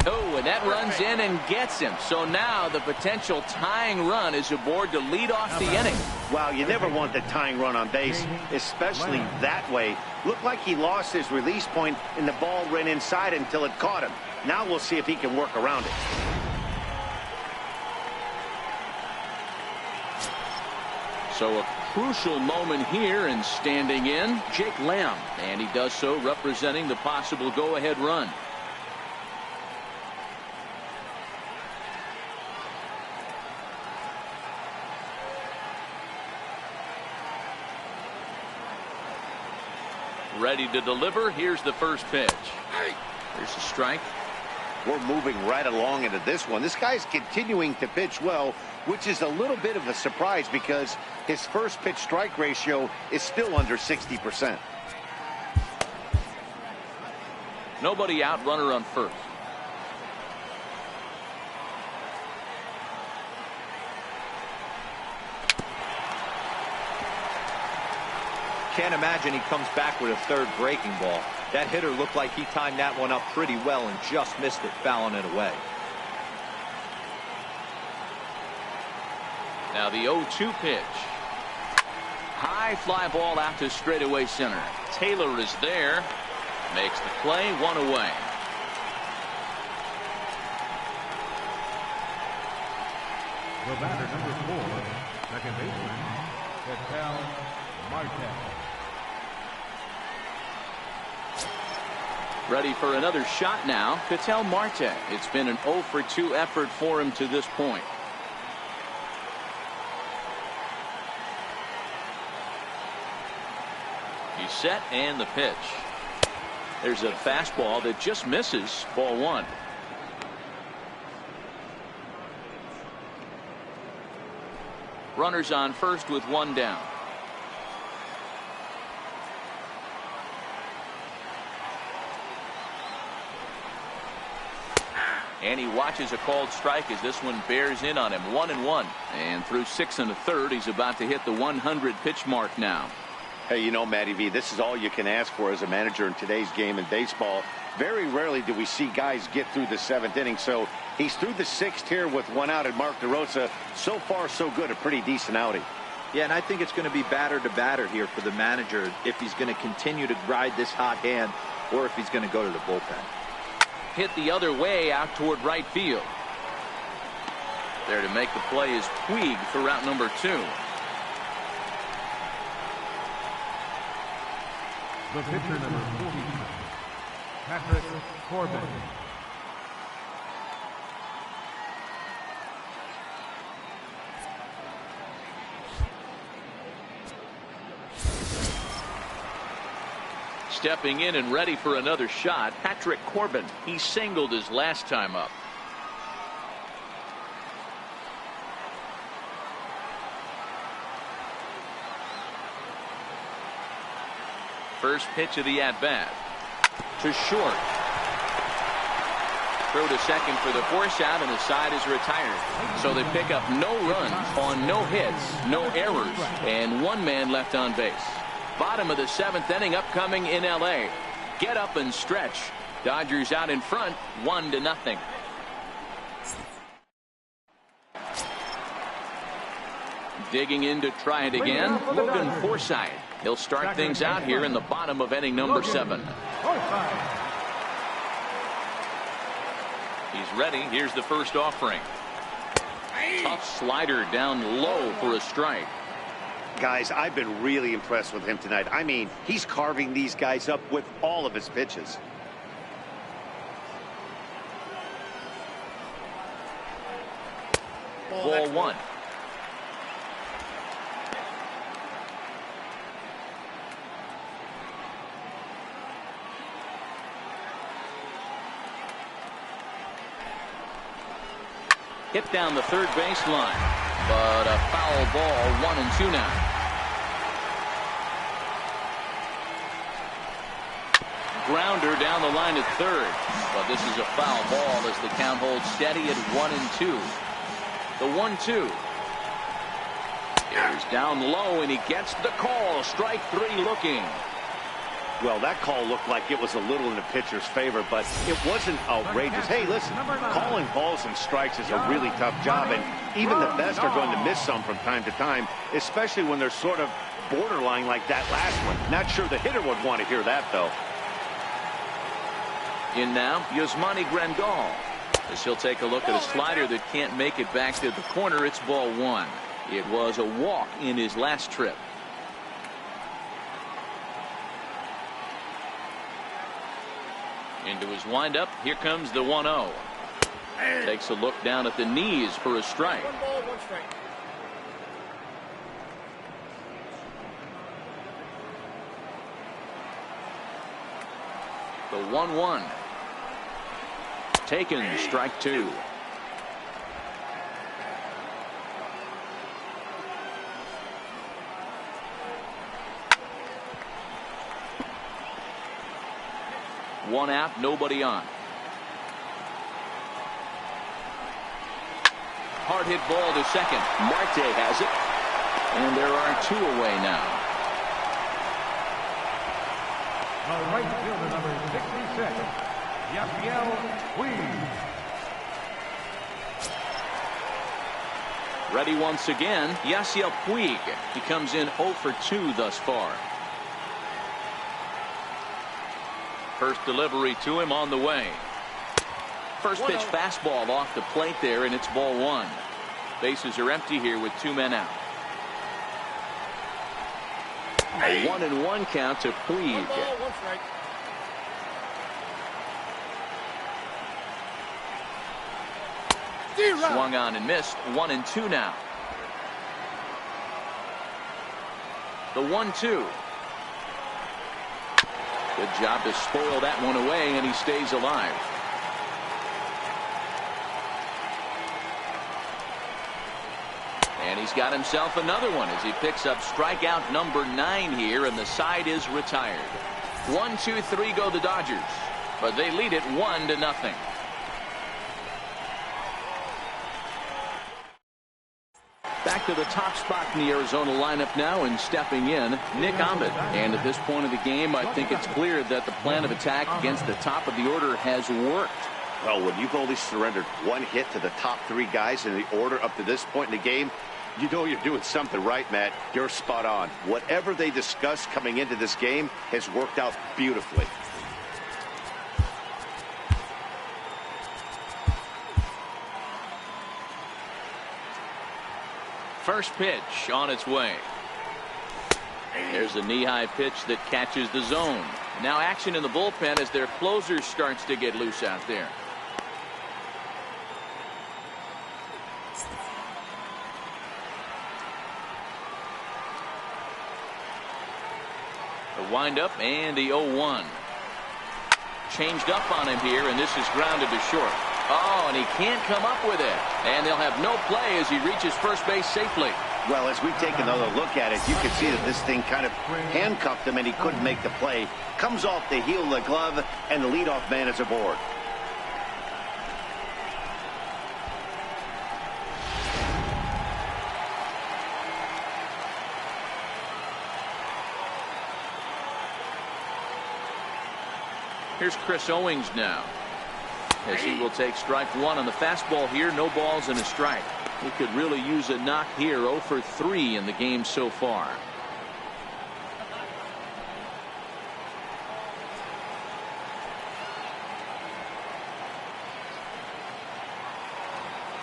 Oh, and that runs in and gets him. So now the potential tying run is aboard to lead off the inning. Wow, you never want the tying run on base, especially that way. Looked like he lost his release point and the ball ran inside until it caught him. Now we'll see if he can work around it. So a crucial moment here, and standing in, Jake Lamb. And he does so representing the possible go-ahead run. Ready to deliver. Here's the first pitch. There's a strike. We're moving right along into this one. This guy's continuing to pitch well, which is a little bit of a surprise because his first pitch strike ratio is still under 60%. Nobody out, runner on first. Can't imagine he comes back with a third breaking ball. That hitter looked like he timed that one up pretty well and just missed it, fouling it away. Now the 0-2 pitch. High fly ball out to straightaway center. Taylor is there. Makes the play, one away. The batter, number 4, second baseman, Marte. Ready for another shot now, Ketel Marte. It's been an 0-for-2 effort for him to this point. He's set, and the pitch. There's a fastball that just misses, ball one. Runners on first with one down. And he watches a called strike as this one bears in on him. 1-1. And through 6 1/3, he's about to hit the 100 pitch mark now. Hey, you know, Matty V, this is all you can ask for as a manager in today's game in baseball. Very rarely do we see guys get through the 7th inning. So he's through the 6th here with one out, and Mark DeRosa, so far so good, a pretty decent outing. Yeah, and I think it's going to be batter to batter here for the manager if he's going to continue to ride this hot hand or if he's going to go to the bullpen. Hit the other way out toward right field. There to make the play is Puig for route number 2. The pitcher, number 40, Patrick Corbin. Stepping in and ready for another shot, Patrick Corbin. He singled his last time up. First pitch of the at-bat. To short. Throw to second for the force out, and the side is retired. So they pick up no runs on no hits, no errors, and one man left on base. Bottom of the 7th inning upcoming in L.A. Get up and stretch. Dodgers out in front, 1-0. Digging in to try it again, Logan Forsythe. He'll start things out here in the bottom of inning number 7. He's ready. Here's the first offering. Tough slider down low for a strike. Guys, I've been really impressed with him tonight. I mean, he's carving these guys up with all of his pitches. Ball 1. Hit down the third baseline, but a foul ball. 1-2 now. Grounder down the line at third, but this is a foul ball as the count holds steady at 1-2. The 1-2. Here's down low, and he gets the call. Strike 3 looking. Well, that call looked like it was a little in the pitcher's favor, but it wasn't outrageous. Hey, listen, calling balls and strikes is a really tough job, and even the best are going to miss some from time to time, especially when they're sort of borderline like that last one. Not sure the hitter would want to hear that, though. In now, Yasmani Grandal. As he'll take a look at a slider that can't make it back to the corner. It's ball 1. It was a walk in his last trip. Into his windup. Here comes the 1-0. Takes a look down at the knees for a strike. 1 ball, 1 strike. The 1-1. Taken. Strike 2. One out, nobody on. Hard hit ball to second. Marte has it. And there are 2 away now. The right fielder, number 66, Yasiel Puig. Ready once again, Yasiel Puig. He comes in 0 for 2 thus far. First delivery to him on the way. First pitch fastball off the plate there, and it's ball 1. Bases are empty here with 2 men out. A 1-1 count to Puig. 1 ball, 1 strike. Swung on and missed. 1-2 now. The 1-2. Good job to spoil that one away, and he stays alive. And he's got himself another one as he picks up strikeout number 9 here, and the side is retired. 1, 2, 3 go the Dodgers, but they lead it 1-0. Back to the top spot in the Arizona lineup now, and stepping in, Nick Ahmed. And at this point of the game, I think it's clear that the plan of attack against the top of the order has worked. Well, when you've only surrendered 1 hit to the top 3 guys in the order up to this point in the game, you know you're doing something right, Matt. You're spot on. Whatever they discussed coming into this game has worked out beautifully. First pitch on its way. There's a knee-high pitch that catches the zone. Now action in the bullpen as their closer starts to get loose out there. The windup and the 0-1. Changed up on him here, and this is grounded to short. Oh, and he can't come up with it. And they'll have no play as he reaches first base safely. Well, as we take another look at it, you can see that this thing kind of handcuffed him and he couldn't make the play. Comes off the heel of the glove, and the leadoff man is aboard. Here's Chris Owings now, as he will take strike one on the fastball here. No balls and a strike. He could really use a knock here. 0 for 3 in the game so far.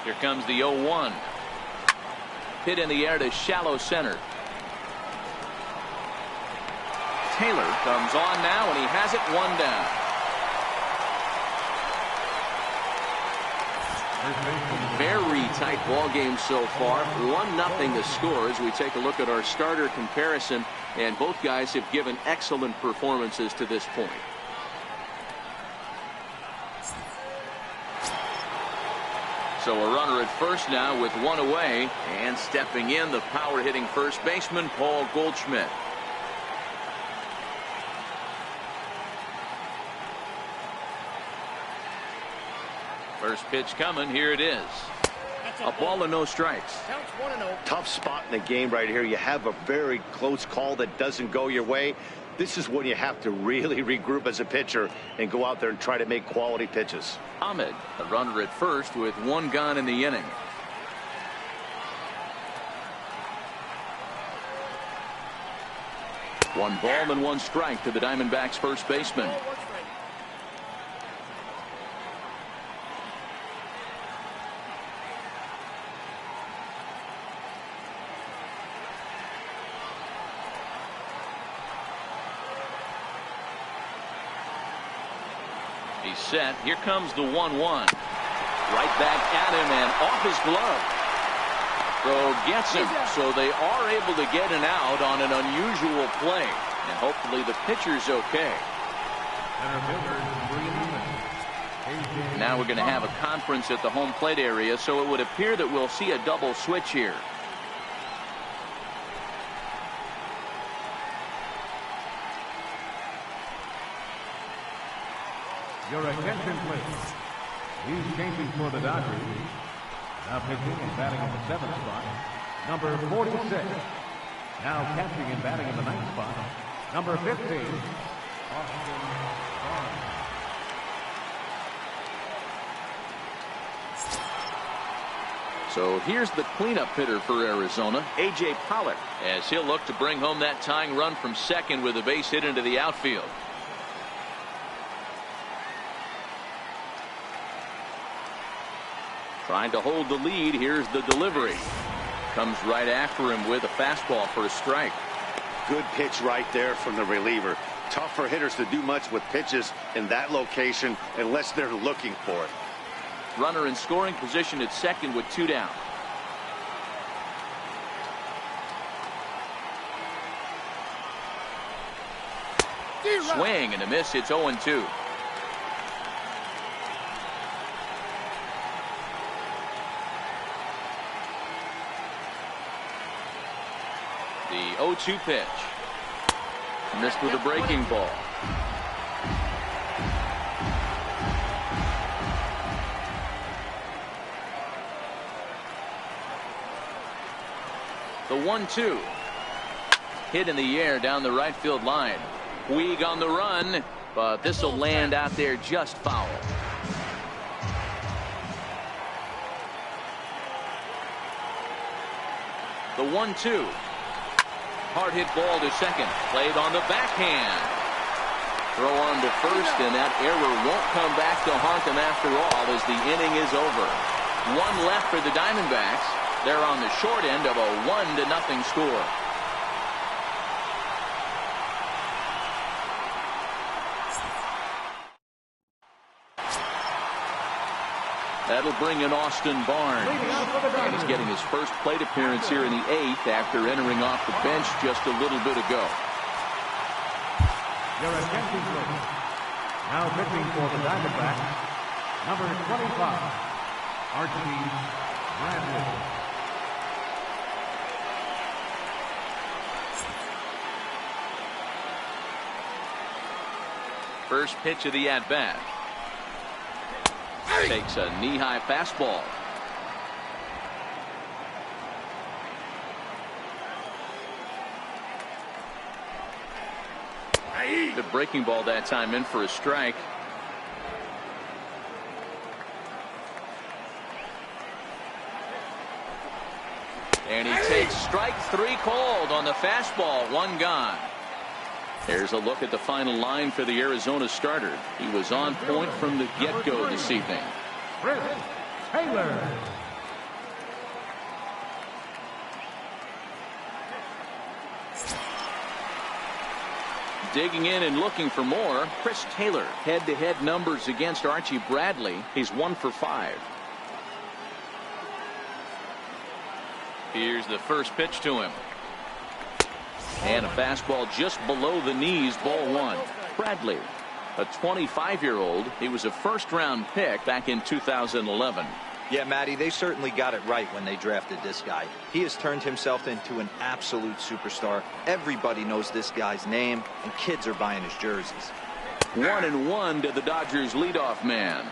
Here comes the 0-1. Hit in the air to shallow center. Taylor comes on now, and he has it 1 down. Very tight ball game so far. 1-0 the score as we take a look at our starter comparison, and both guys have given excellent performances to this point. So a runner at first now with 1 away, and stepping in, the power hitting first baseman Paul Goldschmidt. First pitch coming. Here it is. A ball and no strikes. Counts 1-0. Tough spot in the game right here. You have a very close call that doesn't go your way. This is when you have to really regroup as a pitcher and go out there and try to make quality pitches. Ahmed, a runner at first with 1 gone in the inning. One ball and 1 strike to the Diamondbacks first baseman. He's set. Here comes the 1-1. Right back at him and off his glove. Throw gets him. So they are able to get an out on an unusual play. And hopefully the pitcher's okay. Now we're going to have a conference at the home plate area, so it would appear that we'll see a double switch here. Your attention, please. He's changing for the Dodgers. Now pitching and batting in the 7th spot, number 46. Now catching and batting in the 9th spot, number 15. So here's the cleanup hitter for Arizona, A.J. Pollock, as he'll look to bring home that tying run from second with a base hit into the outfield. Trying to hold the lead. Here's the delivery. Comes right after him with a fastball for a strike. Good pitch right there from the reliever. Tough for hitters to do much with pitches in that location unless they're looking for it. Runner in scoring position at second with 2 down. Swing and a miss. It's 0-2. The 0-2 pitch. Missed with a breaking ball. The 1-2. Hit in the air down the right field line. Puig on the run, but this will land out there just foul. The 1-2. Hard hit ball to second. Played on the backhand. Throw on to first, and that error won't come back to haunt them after all as the inning is over. 1 left for the Diamondbacks. They're on the short end of a 1-0 score. That'll bring in Austin Barnes. And he's getting his first plate appearance here in the 8th after entering off the bench just a little bit ago. Your attention, please. Now pitching for the Diamondbacks, number 25, Archie Bradley. First pitch of the at-bat. Takes a knee-high fastball. The breaking ball that time in for a strike. And he takes strike 3 called on the fastball. 1 gone. There's a look at the final line for the Arizona starter. He was on point from the get-go this evening. Chris Taylor. Digging in and looking for more. Chris Taylor, head-to-head numbers against Archie Bradley. He's 1 for 5. Here's the first pitch to him. And a fastball just below the knees, ball 1. Bradley, a 25-year-old. He was a first-round pick back in 2011. Yeah, Matty, they certainly got it right when they drafted this guy. He has turned himself into an absolute superstar. Everybody knows this guy's name, and kids are buying his jerseys. 1-1 to the Dodgers leadoff man.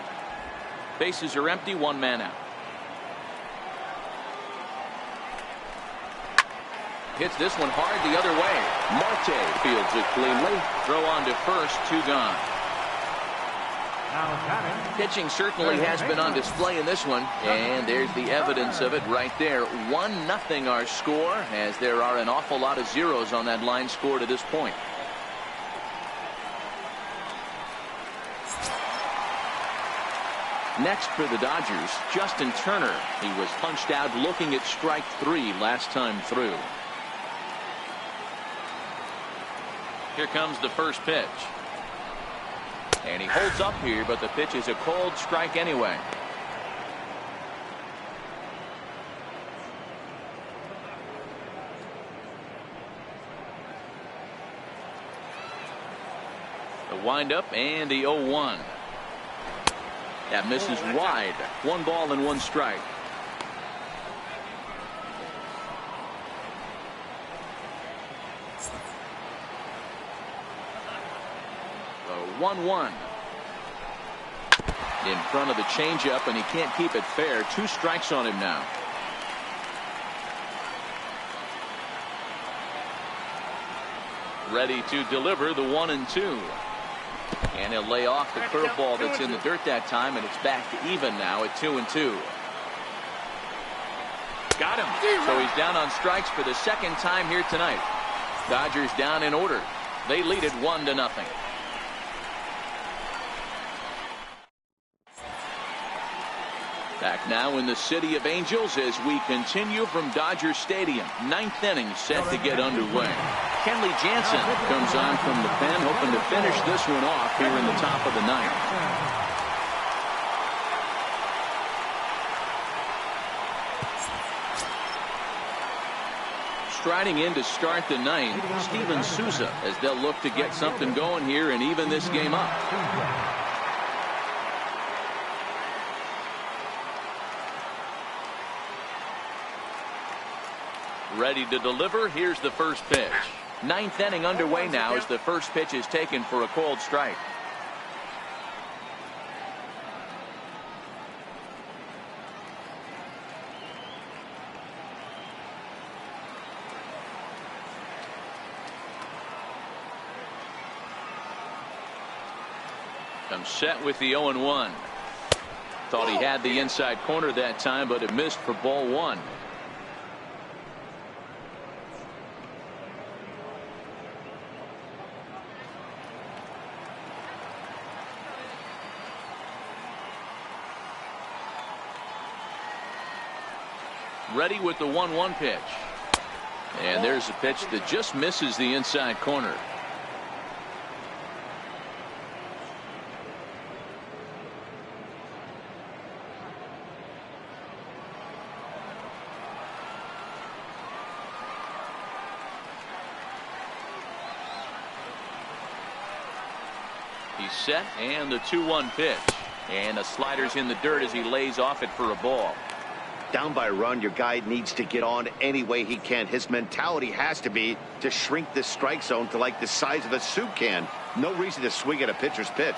Bases are empty, 1 man out. Hits this one hard the other way. Marte fields it cleanly. Throw on to first, 2 gone. Pitching certainly has been on display in this one, and there's the evidence of it right there. 1-0 our score, as there are an awful lot of zeros on that line score to this point. Next for the Dodgers, Justin Turner. He was punched out looking at strike 3 last time through. Here comes the first pitch. And he holds up here, but the pitch is a cold strike anyway. The windup and the 0-1. That misses wide. 1 ball and 1 strike. The 1-1. In front of the changeup, and he can't keep it fair. 2 strikes on him now. Ready to deliver the 1-2. And he'll lay off the curveball that's in the dirt that time, and it's back to even now at 2-2. Got him. So he's down on strikes for the second time here tonight. Dodgers down in order. They lead it 1-0. Back now in the City of Angels as we continue from Dodger Stadium. 9th inning set to get underway. Kenley Jansen comes on from the pen, hoping to finish this one off here in the top of the 9th. Striding in to start the 9th, Steven Souza, as they'll look to get something going here and even this game up. Ready to deliver. Here's the first pitch. 9th inning underway now as the first pitch is taken for a cold strike. Comes set with the 0-1. Thought he had the inside corner that time, but it missed for ball 1. Ready with the 1-1 pitch. And there's a pitch that just misses the inside corner. He's set, and the 2-1 pitch. And the slider's in the dirt as he lays off it for a ball. Down by a run, your guy needs to get on any way he can. His mentality has to be to shrink this strike zone to like the size of a soup can. No reason to swing at a pitcher's pitch.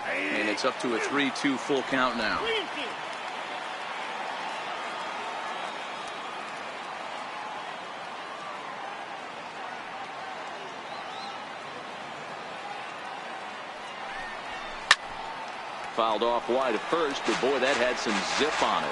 And it's up to a 3-2 full count now. Fouled off wide at first, but boy, that had some zip on it.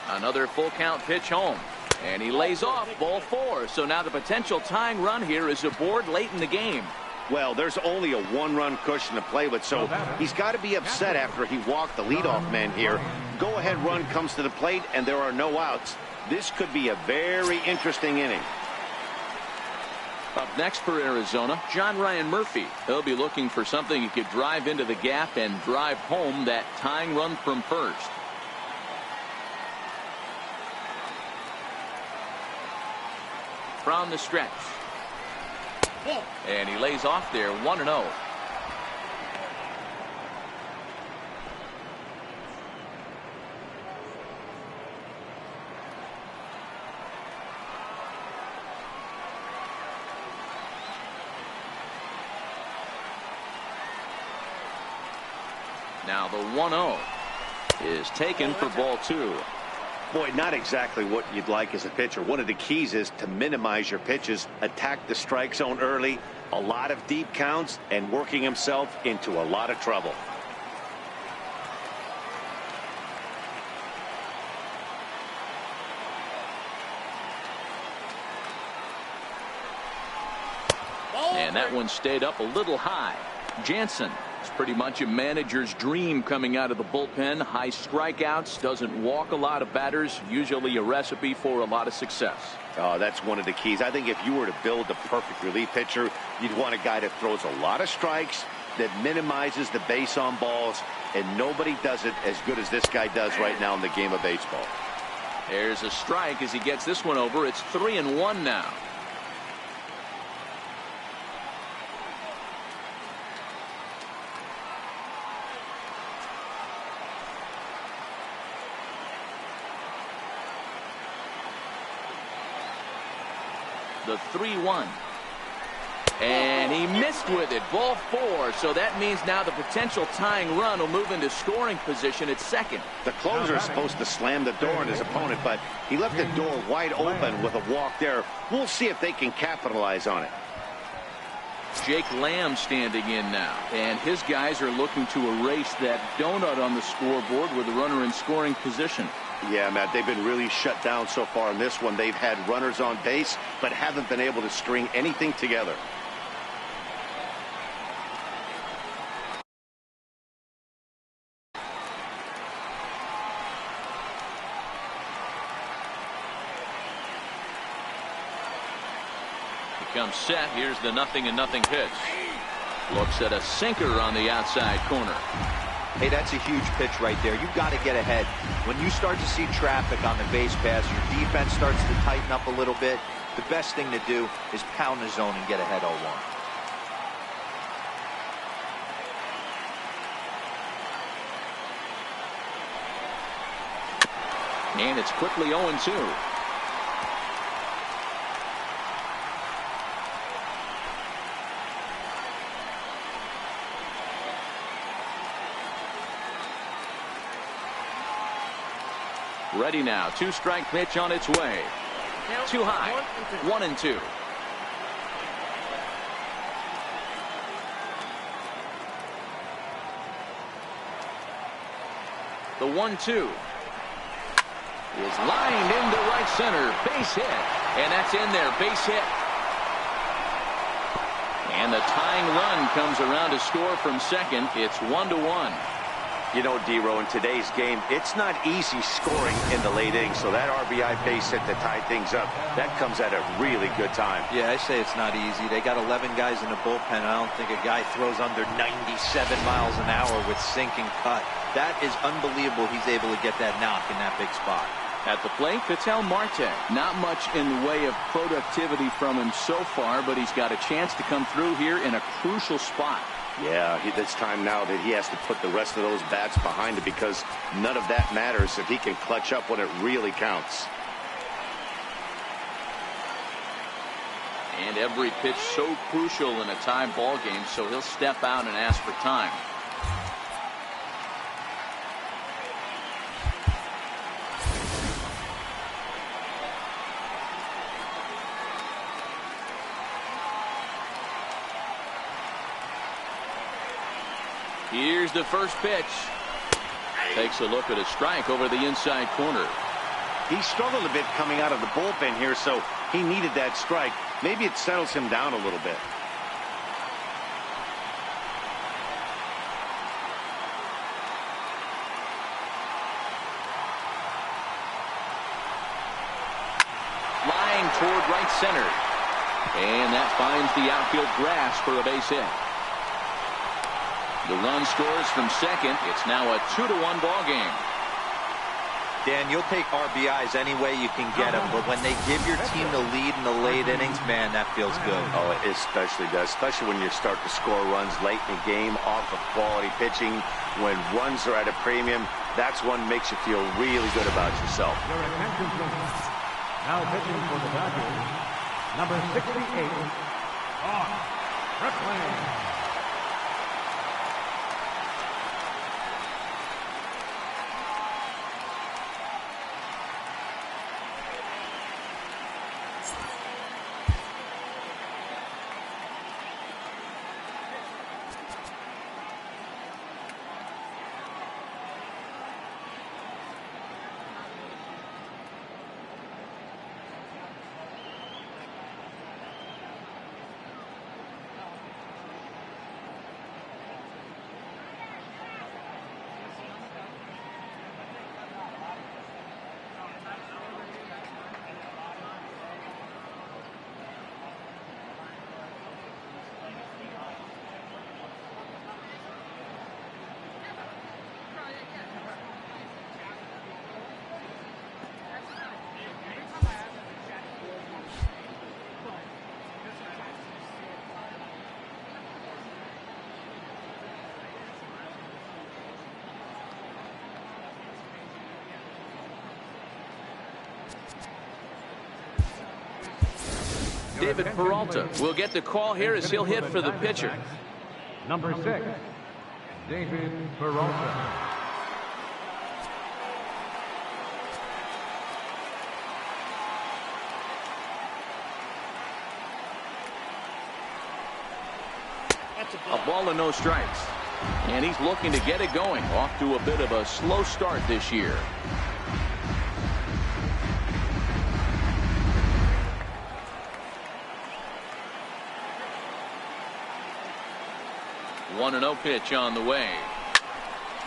Another full count pitch home, and he lays off ball 4. So now the potential tying run here is aboard late in the game. Well, there's only a 1-run cushion to play with, so he's got to be upset after he walked the leadoff man here. Go-ahead run comes to the plate, and there are no outs. This could be a very interesting inning. Up next for Arizona, John Ryan Murphy. He'll be looking for something he could drive into the gap and drive home that tying run from first. From the stretch. And he lays off there, 1-0. Now the 1-0 is taken for ball 2. Boy, not exactly what you'd like as a pitcher. One of the keys is to minimize your pitches, attack the strike zone early, a lot of deep counts, and working himself into a lot of trouble. And that one stayed up a little high. Jansen. It's pretty much a manager's dream coming out of the bullpen. High strikeouts, doesn't walk a lot of batters, usually a recipe for a lot of success. Oh, that's one of the keys. I think if you were to build the perfect relief pitcher, you'd want a guy that throws a lot of strikes, that minimizes the base on balls, and nobody does it as good as this guy does right now in the game of baseball. There's a strike as he gets this one over. It's 3-1 now. The 3-1. And he missed with it. Ball 4. So that means now the potential tying run will move into scoring position at second. The closer is supposed to slam the door on his opponent, but he left the door wide open with a walk there. We'll see if they can capitalize on it. Jake Lamb standing in now, and his guys are looking to erase that donut on the scoreboard with a runner in scoring position. Yeah, Matt, they've been really shut down so far in this one. They've had runners on base, but haven't been able to string anything together. He comes set. Here's the 0-0 pitch. Looks at a sinker on the outside corner. Hey, that's a huge pitch right there. You've got to get ahead. When you start to see traffic on the base paths, your defense starts to tighten up a little bit. The best thing to do is pound the zone and get ahead 0-1. And it's quickly 0-2. Ready now. 2-strike pitch on its way. Too high. 1-2. The 1-2 is lined into right center. Base hit. And that's in there. Base hit. And the tying run comes around to score from second. It's 1-1. You know, D-Row, in today's game, it's not easy scoring in the late innings, so that RBI base hit to tie things up, that comes at a really good time. Yeah, I say it's not easy. They got 11 guys in the bullpen. I don't think a guy throws under 97 miles an hour with sinking cut. That is unbelievable he's able to get that knock in that big spot. At the plate, Vitel Marte. Not much in the way of productivity from him so far, but he's got a chance to come through here in a crucial spot. Yeah, it's time now that he has to put the rest of those bats behind it, because none of that matters if he can clutch up when it really counts. And every pitch so crucial in a tie ball game, so he'll step out and ask for time. Here's the first pitch. Takes a look at a strike over the inside corner. He struggled a bit coming out of the bullpen here, so he needed that strike. Maybe it settles him down a little bit. Flying toward right center. And that finds the outfield grass for a base hit. The run scores from second. It's now a 2-1 ball game. Dan, you'll take RBIs any way you can get them, but when they give your team the lead in the late innings, man, that feels good. Oh, it especially does, especially when you start to score runs late in the game off of quality pitching. When runs are at a premium, that's one makes you feel really good about yourself. Your attention, please. Now pitching for the Dodgers, number 68, Brooklyn. David Peralta will get the call here as he'll hit for the pitcher. Number 6, David Peralta. A ball and no strikes. And he's looking to get it going. Off to a bit of a slow start this year. One 1-0 pitch on the way.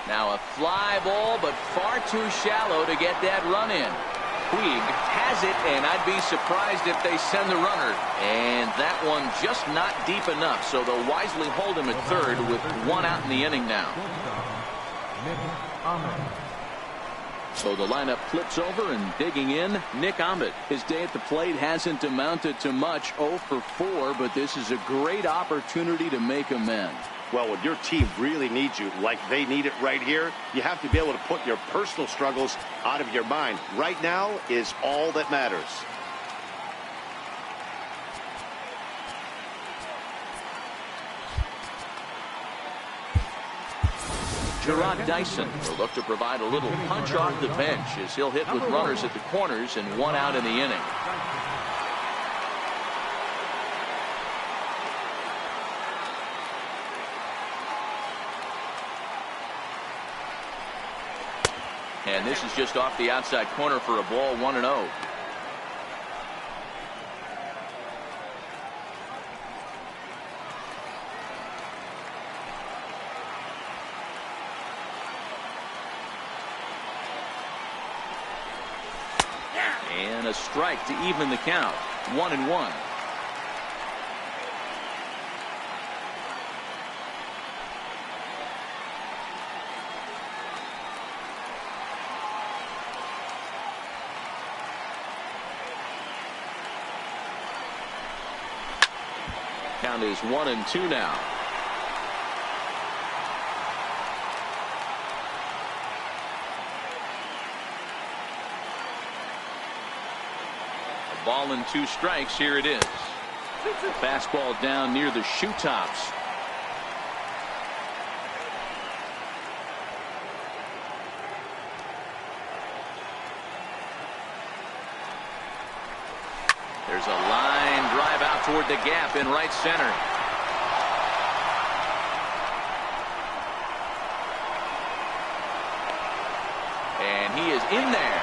Now a fly ball, but far too shallow to get that run in. Puig has it, and I'd be surprised if they send the runner. And that one just not deep enough, so they'll wisely hold him at third with one out in the inning now. So the lineup flips over, and digging in, Nick Ahmed. His day at the plate hasn't amounted to much, 0 for 4, but this is a great opportunity to make amends. Well, when your team really needs you, like they need it right here, you have to be able to put your personal struggles out of your mind. Right now is all that matters. Gerard Dyson will look to provide a little punch off the bench as he'll hit with runners at the corners and one out in the inning. And this is just off the outside corner for a ball, 1-0. And a strike to even the count. 1-1. Count is 1-2 now. A ball and 2 strikes. Here it is. The fastball down near the shoe tops. There's a line drive out toward the gap in right center. And he is in there.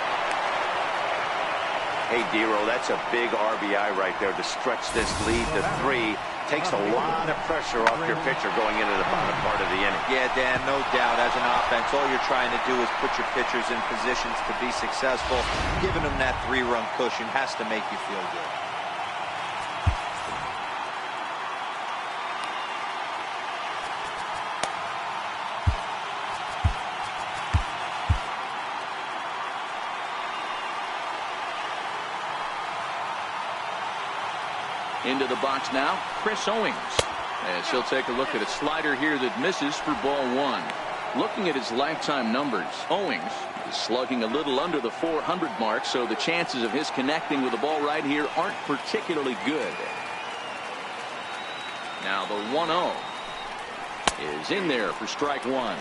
Hey, Dero, that's a big RBI right there to stretch this lead to 3. Takes a lot of pressure off your pitcher going into the bottom part of the inning. Yeah, Dan, no doubt. As an offense, all you're trying to do is put your pitchers in positions to be successful. Giving them that 3-run cushion has to make you feel good. Into the box now, Chris Owings. As he'll take a look at a slider here that misses for ball 1. Looking at his lifetime numbers, Owings is slugging a little under the 400 mark, so the chances of his connecting with the ball right here aren't particularly good. Now the 1-0 is in there for strike 1.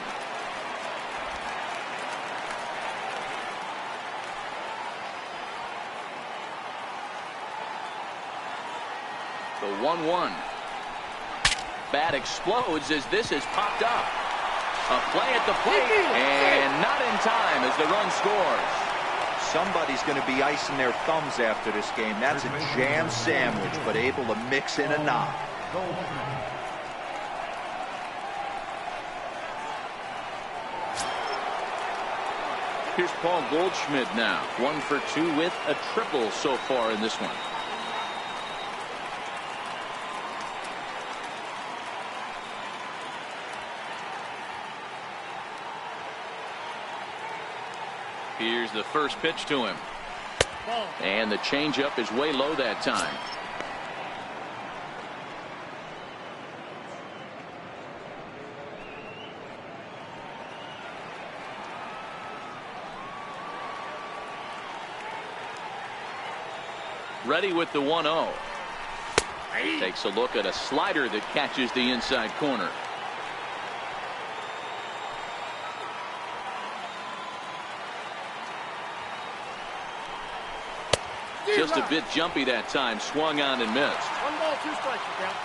The 1-1. Bat explodes as this is popped up. A play at the plate, and not in time as the run scores. Somebody's going to be icing their thumbs after this game. That's a jam sandwich, but able to mix in a knock. Here's Paul Goldschmidt now. 1 for 2 with a triple so far in this one. Here's the first pitch to him. And the changeup is way low that time. Ready with the 1-0. Takes a look at a slider that catches the inside corner. Just a bit jumpy that time. Swung on and missed. 1 ball, 2 strikes, you count.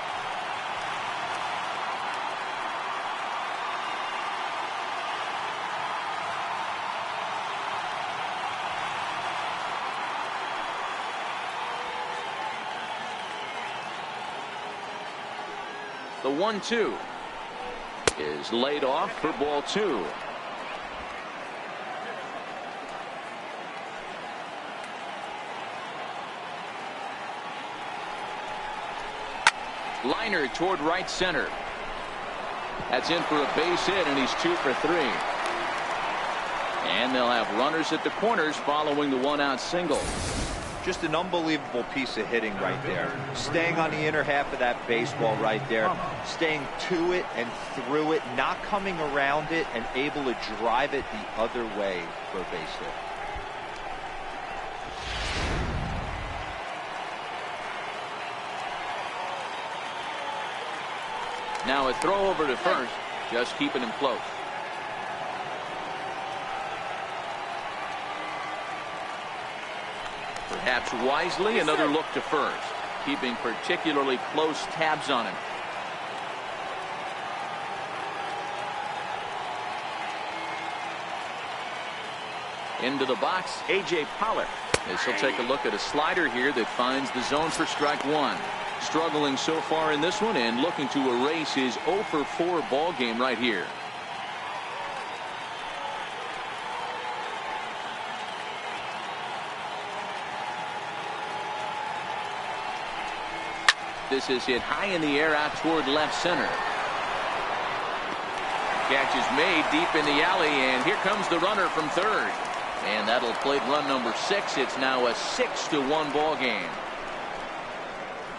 The 1-2 is laid off for ball 2. Liner toward right center. That's in for a base hit, and he's 2 for 3. And they'll have runners at the corners following the 1-out single. Just an unbelievable piece of hitting right there. Staying on the inner half of that baseball right there. Staying to it and through it, not coming around it, and able to drive it the other way for a base hit. Now a throw over to first, just keeping him close. Perhaps wisely, another look to first, keeping particularly close tabs on him. Into the box, A.J. Pollock, as he'll take a look at a slider here that finds the zone for strike 1. Struggling so far in this one and looking to erase his 0 for 4 ball game right here. This is hit high in the air out toward left center. Catch is made deep in the alley, and here comes the runner from third. And that'll plate run number 6. It's now a 6-1 ball game.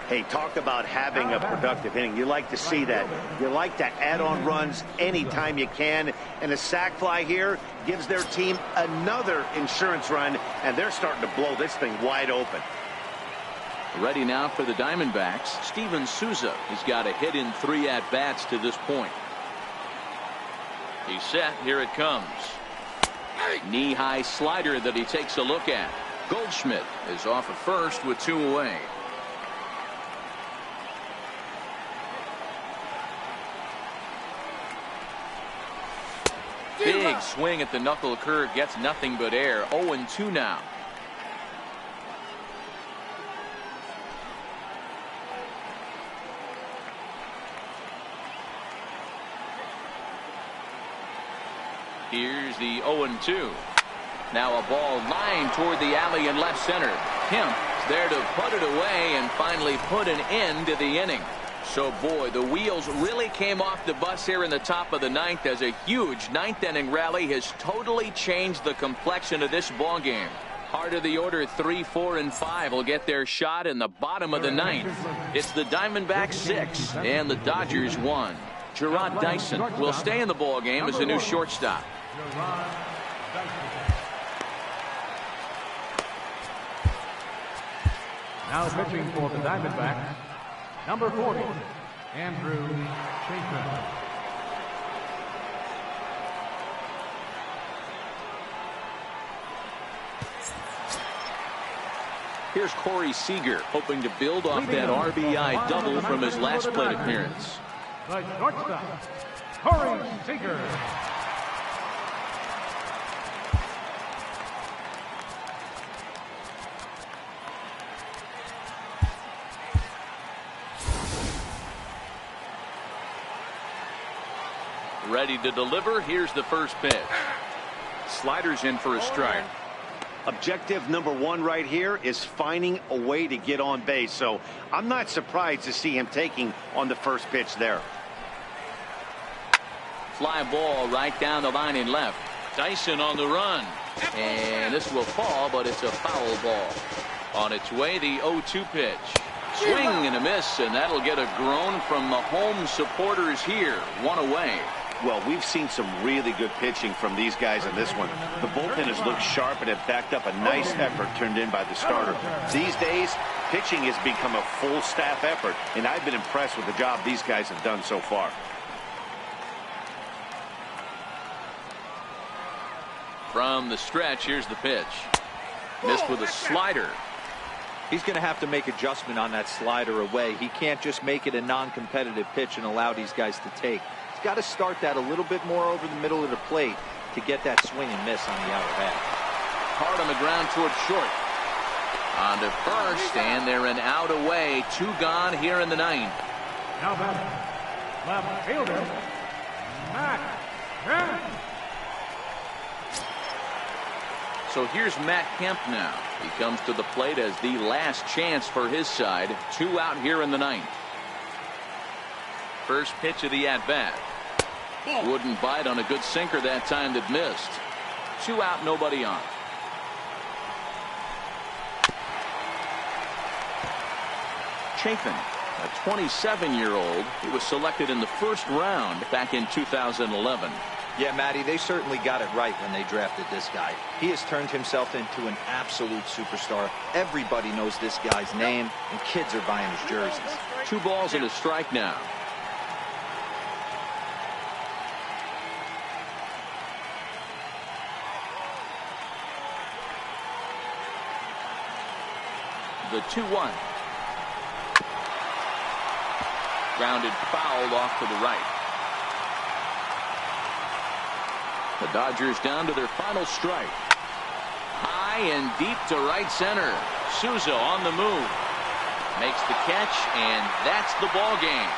Hey, talk about having a productive inning. You like to see that. You like to add on runs anytime you can. And a sac fly here gives their team another insurance run, and they're starting to blow this thing wide open. Ready now for the Diamondbacks, Steven Souza. He's got a hit in 3 at-bats to this point. He's set. Here it comes. Knee-high slider that he takes a look at. Goldschmidt is off at first with 2 away. Big swing at the knuckle curve, gets nothing but air. 0-2 now. Here's the 0-2. Now a ball lined toward the alley in left center. Kemp is there to put it away and finally put an end to the inning. So, boy, the wheels really came off the bus here in the top of the 9th, as a huge 9th inning rally has totally changed the complexion of this ball game. Heart of the order 3, 4, and 5 will get their shot in the bottom of the 9th. It's the Diamondbacks 6 and the Dodgers 1. Gerard Dyson will stay in the ball game as a new shortstop. Now pitching for the Diamondbacks, number 40, Andrew Chafin. Here's Corey Seager, hoping to build off that RBI double from his last plate appearance. The shortstop, Corey Seager. Ready to deliver. Here's the first pitch. Sliders in for a strike. Objective number 1 right here is finding a way to get on base. So I'm not surprised to see him taking on the first pitch there. Fly ball right down the line in left. Dyson on the run. And this will fall, but it's a foul ball. On its way, the 0-2 pitch. Swing and a miss, and that'll get a groan from the home supporters here. 1 away. Well, we've seen some really good pitching from these guys in this one. The bullpen has looked sharp and have backed up a nice effort turned in by the starter. These days, pitching has become a full staff effort, and I've been impressed with the job these guys have done so far. From the stretch, here's the pitch. Missed with a slider. He's going to have to make adjustment on that slider away. He can't just make it a non-competitive pitch and allow these guys to take. He's got to start that a little bit more over the middle of the plate to get that swing and miss on the outer half. Hard on the ground toward short. On to first, and they're an out away. 2 gone here in the 9th. Now batting, left fielder, Matt Kemp. So here's Matt Kemp now. He comes to the plate as the last chance for his side. 2 out here in the 9th. First pitch of the at-bat. Wouldn't bite on a good sinker that time that missed. 2 out, nobody on. Chafin, a 27-year-old. He was selected in the first round back in 2011. Yeah, Matty, they certainly got it right when they drafted this guy. He has turned himself into an absolute superstar. Everybody knows this guy's name, and kids are buying his jerseys. 2 balls and a strike now. The 2-1. Grounded foul off to the right. The Dodgers down to their final strike. High and deep to right center. Souza on the move. Makes the catch, and that's the ball game.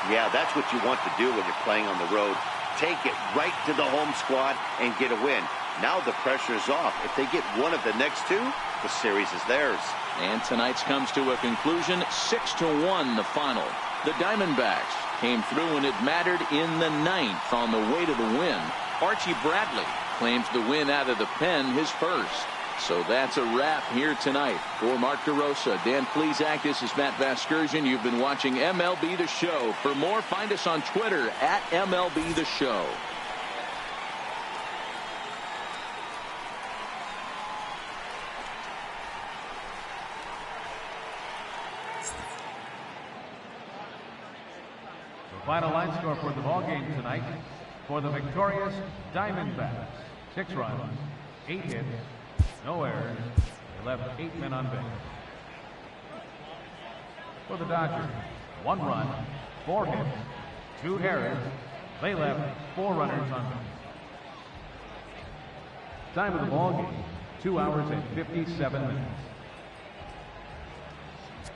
Yeah, that's what you want to do when you're playing on the road. Take it right to the home squad and get a win. Now the pressure's off. If they get one of the next 2, the series is theirs. And tonight's comes to a conclusion. 6-1 the final. The Diamondbacks came through when it mattered in the 9th on the way to the win. Archie Bradley claims the win out of the pen, his first. So that's a wrap here tonight. For Mark DeRosa, Dan Plesac, this is Matt Vasgersian. You've been watching MLB The Show. For more, find us on Twitter at MLB The Show. The final line score for the ballgame tonight for the victorious Diamondbacks: 6 runs, 8 hits, no errors. They left 8 men on base. For the Dodgers, 1 run, 4 hits, 2 errors. They left 4 runners on base. Time of the ballgame, 2 hours and 57 minutes.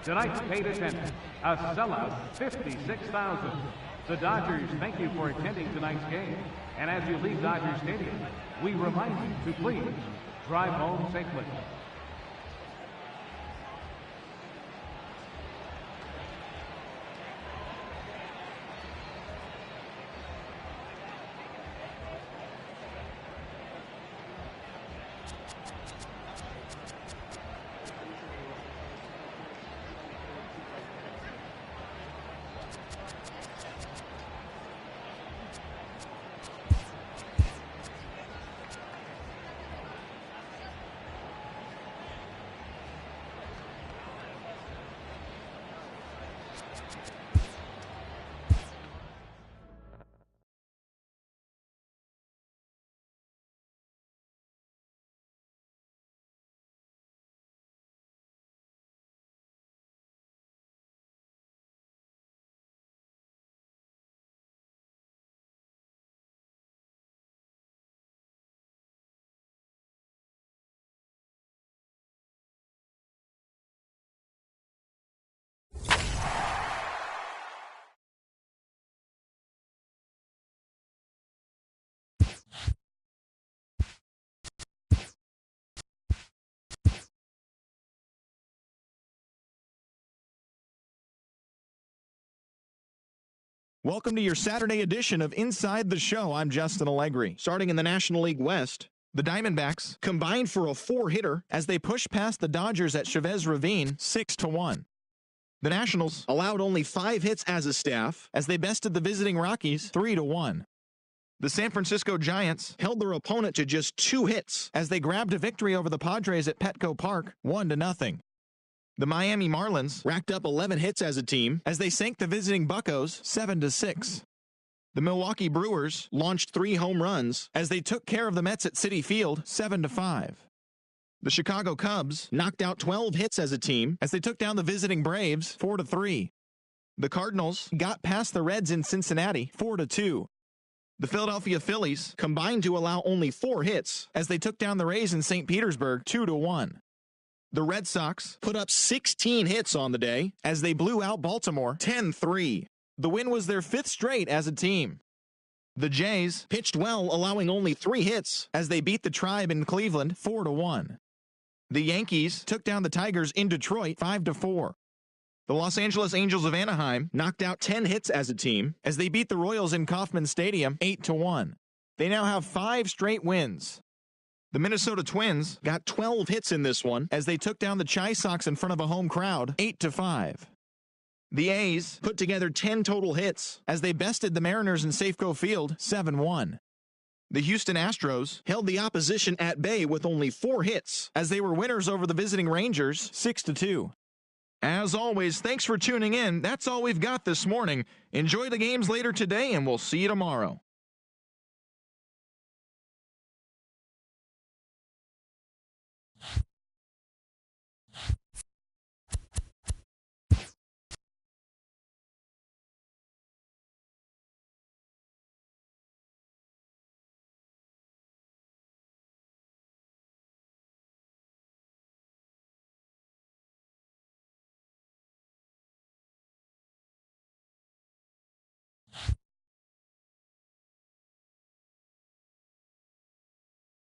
Tonight's paid attendance, a sellout 56,000. The Dodgers thank you for attending tonight's game. And as you leave Dodger Stadium, we remind you to please drive home safely. Welcome to your Saturday edition of Inside the Show. I'm Justin Allegri. Starting in the National League West, the Diamondbacks combined for a 4-hitter as they pushed past the Dodgers at Chavez Ravine 6-1. The Nationals allowed only 5 hits as a staff as they bested the visiting Rockies 3-1. The San Francisco Giants held their opponent to just 2 hits as they grabbed a victory over the Padres at Petco Park 1-0. The Miami Marlins racked up 11 hits as a team as they sank the visiting Buccos 7-6. The Milwaukee Brewers launched 3 home runs as they took care of the Mets at Citi Field 7-5. The Chicago Cubs knocked out 12 hits as a team as they took down the visiting Braves 4-3. The Cardinals got past the Reds in Cincinnati 4-2. The Philadelphia Phillies combined to allow only 4 hits as they took down the Rays in St. Petersburg 2-1. The Red Sox put up 16 hits on the day as they blew out Baltimore 10-3. The win was their 5th straight as a team. The Jays pitched well, allowing only 3 hits as they beat the Tribe in Cleveland 4-1. The Yankees took down the Tigers in Detroit 5-4. The Los Angeles Angels of Anaheim knocked out 10 hits as a team as they beat the Royals in Kauffman Stadium 8-1. They now have 5 straight wins. The Minnesota Twins got 12 hits in this one as they took down the Chi Sox in front of a home crowd 8-5. The A's put together 10 total hits as they bested the Mariners in Safeco Field 7-1. The Houston Astros held the opposition at bay with only 4 hits as they were winners over the visiting Rangers 6-2. As always, thanks for tuning in. That's all we've got this morning. Enjoy the games later today, and we'll see you tomorrow.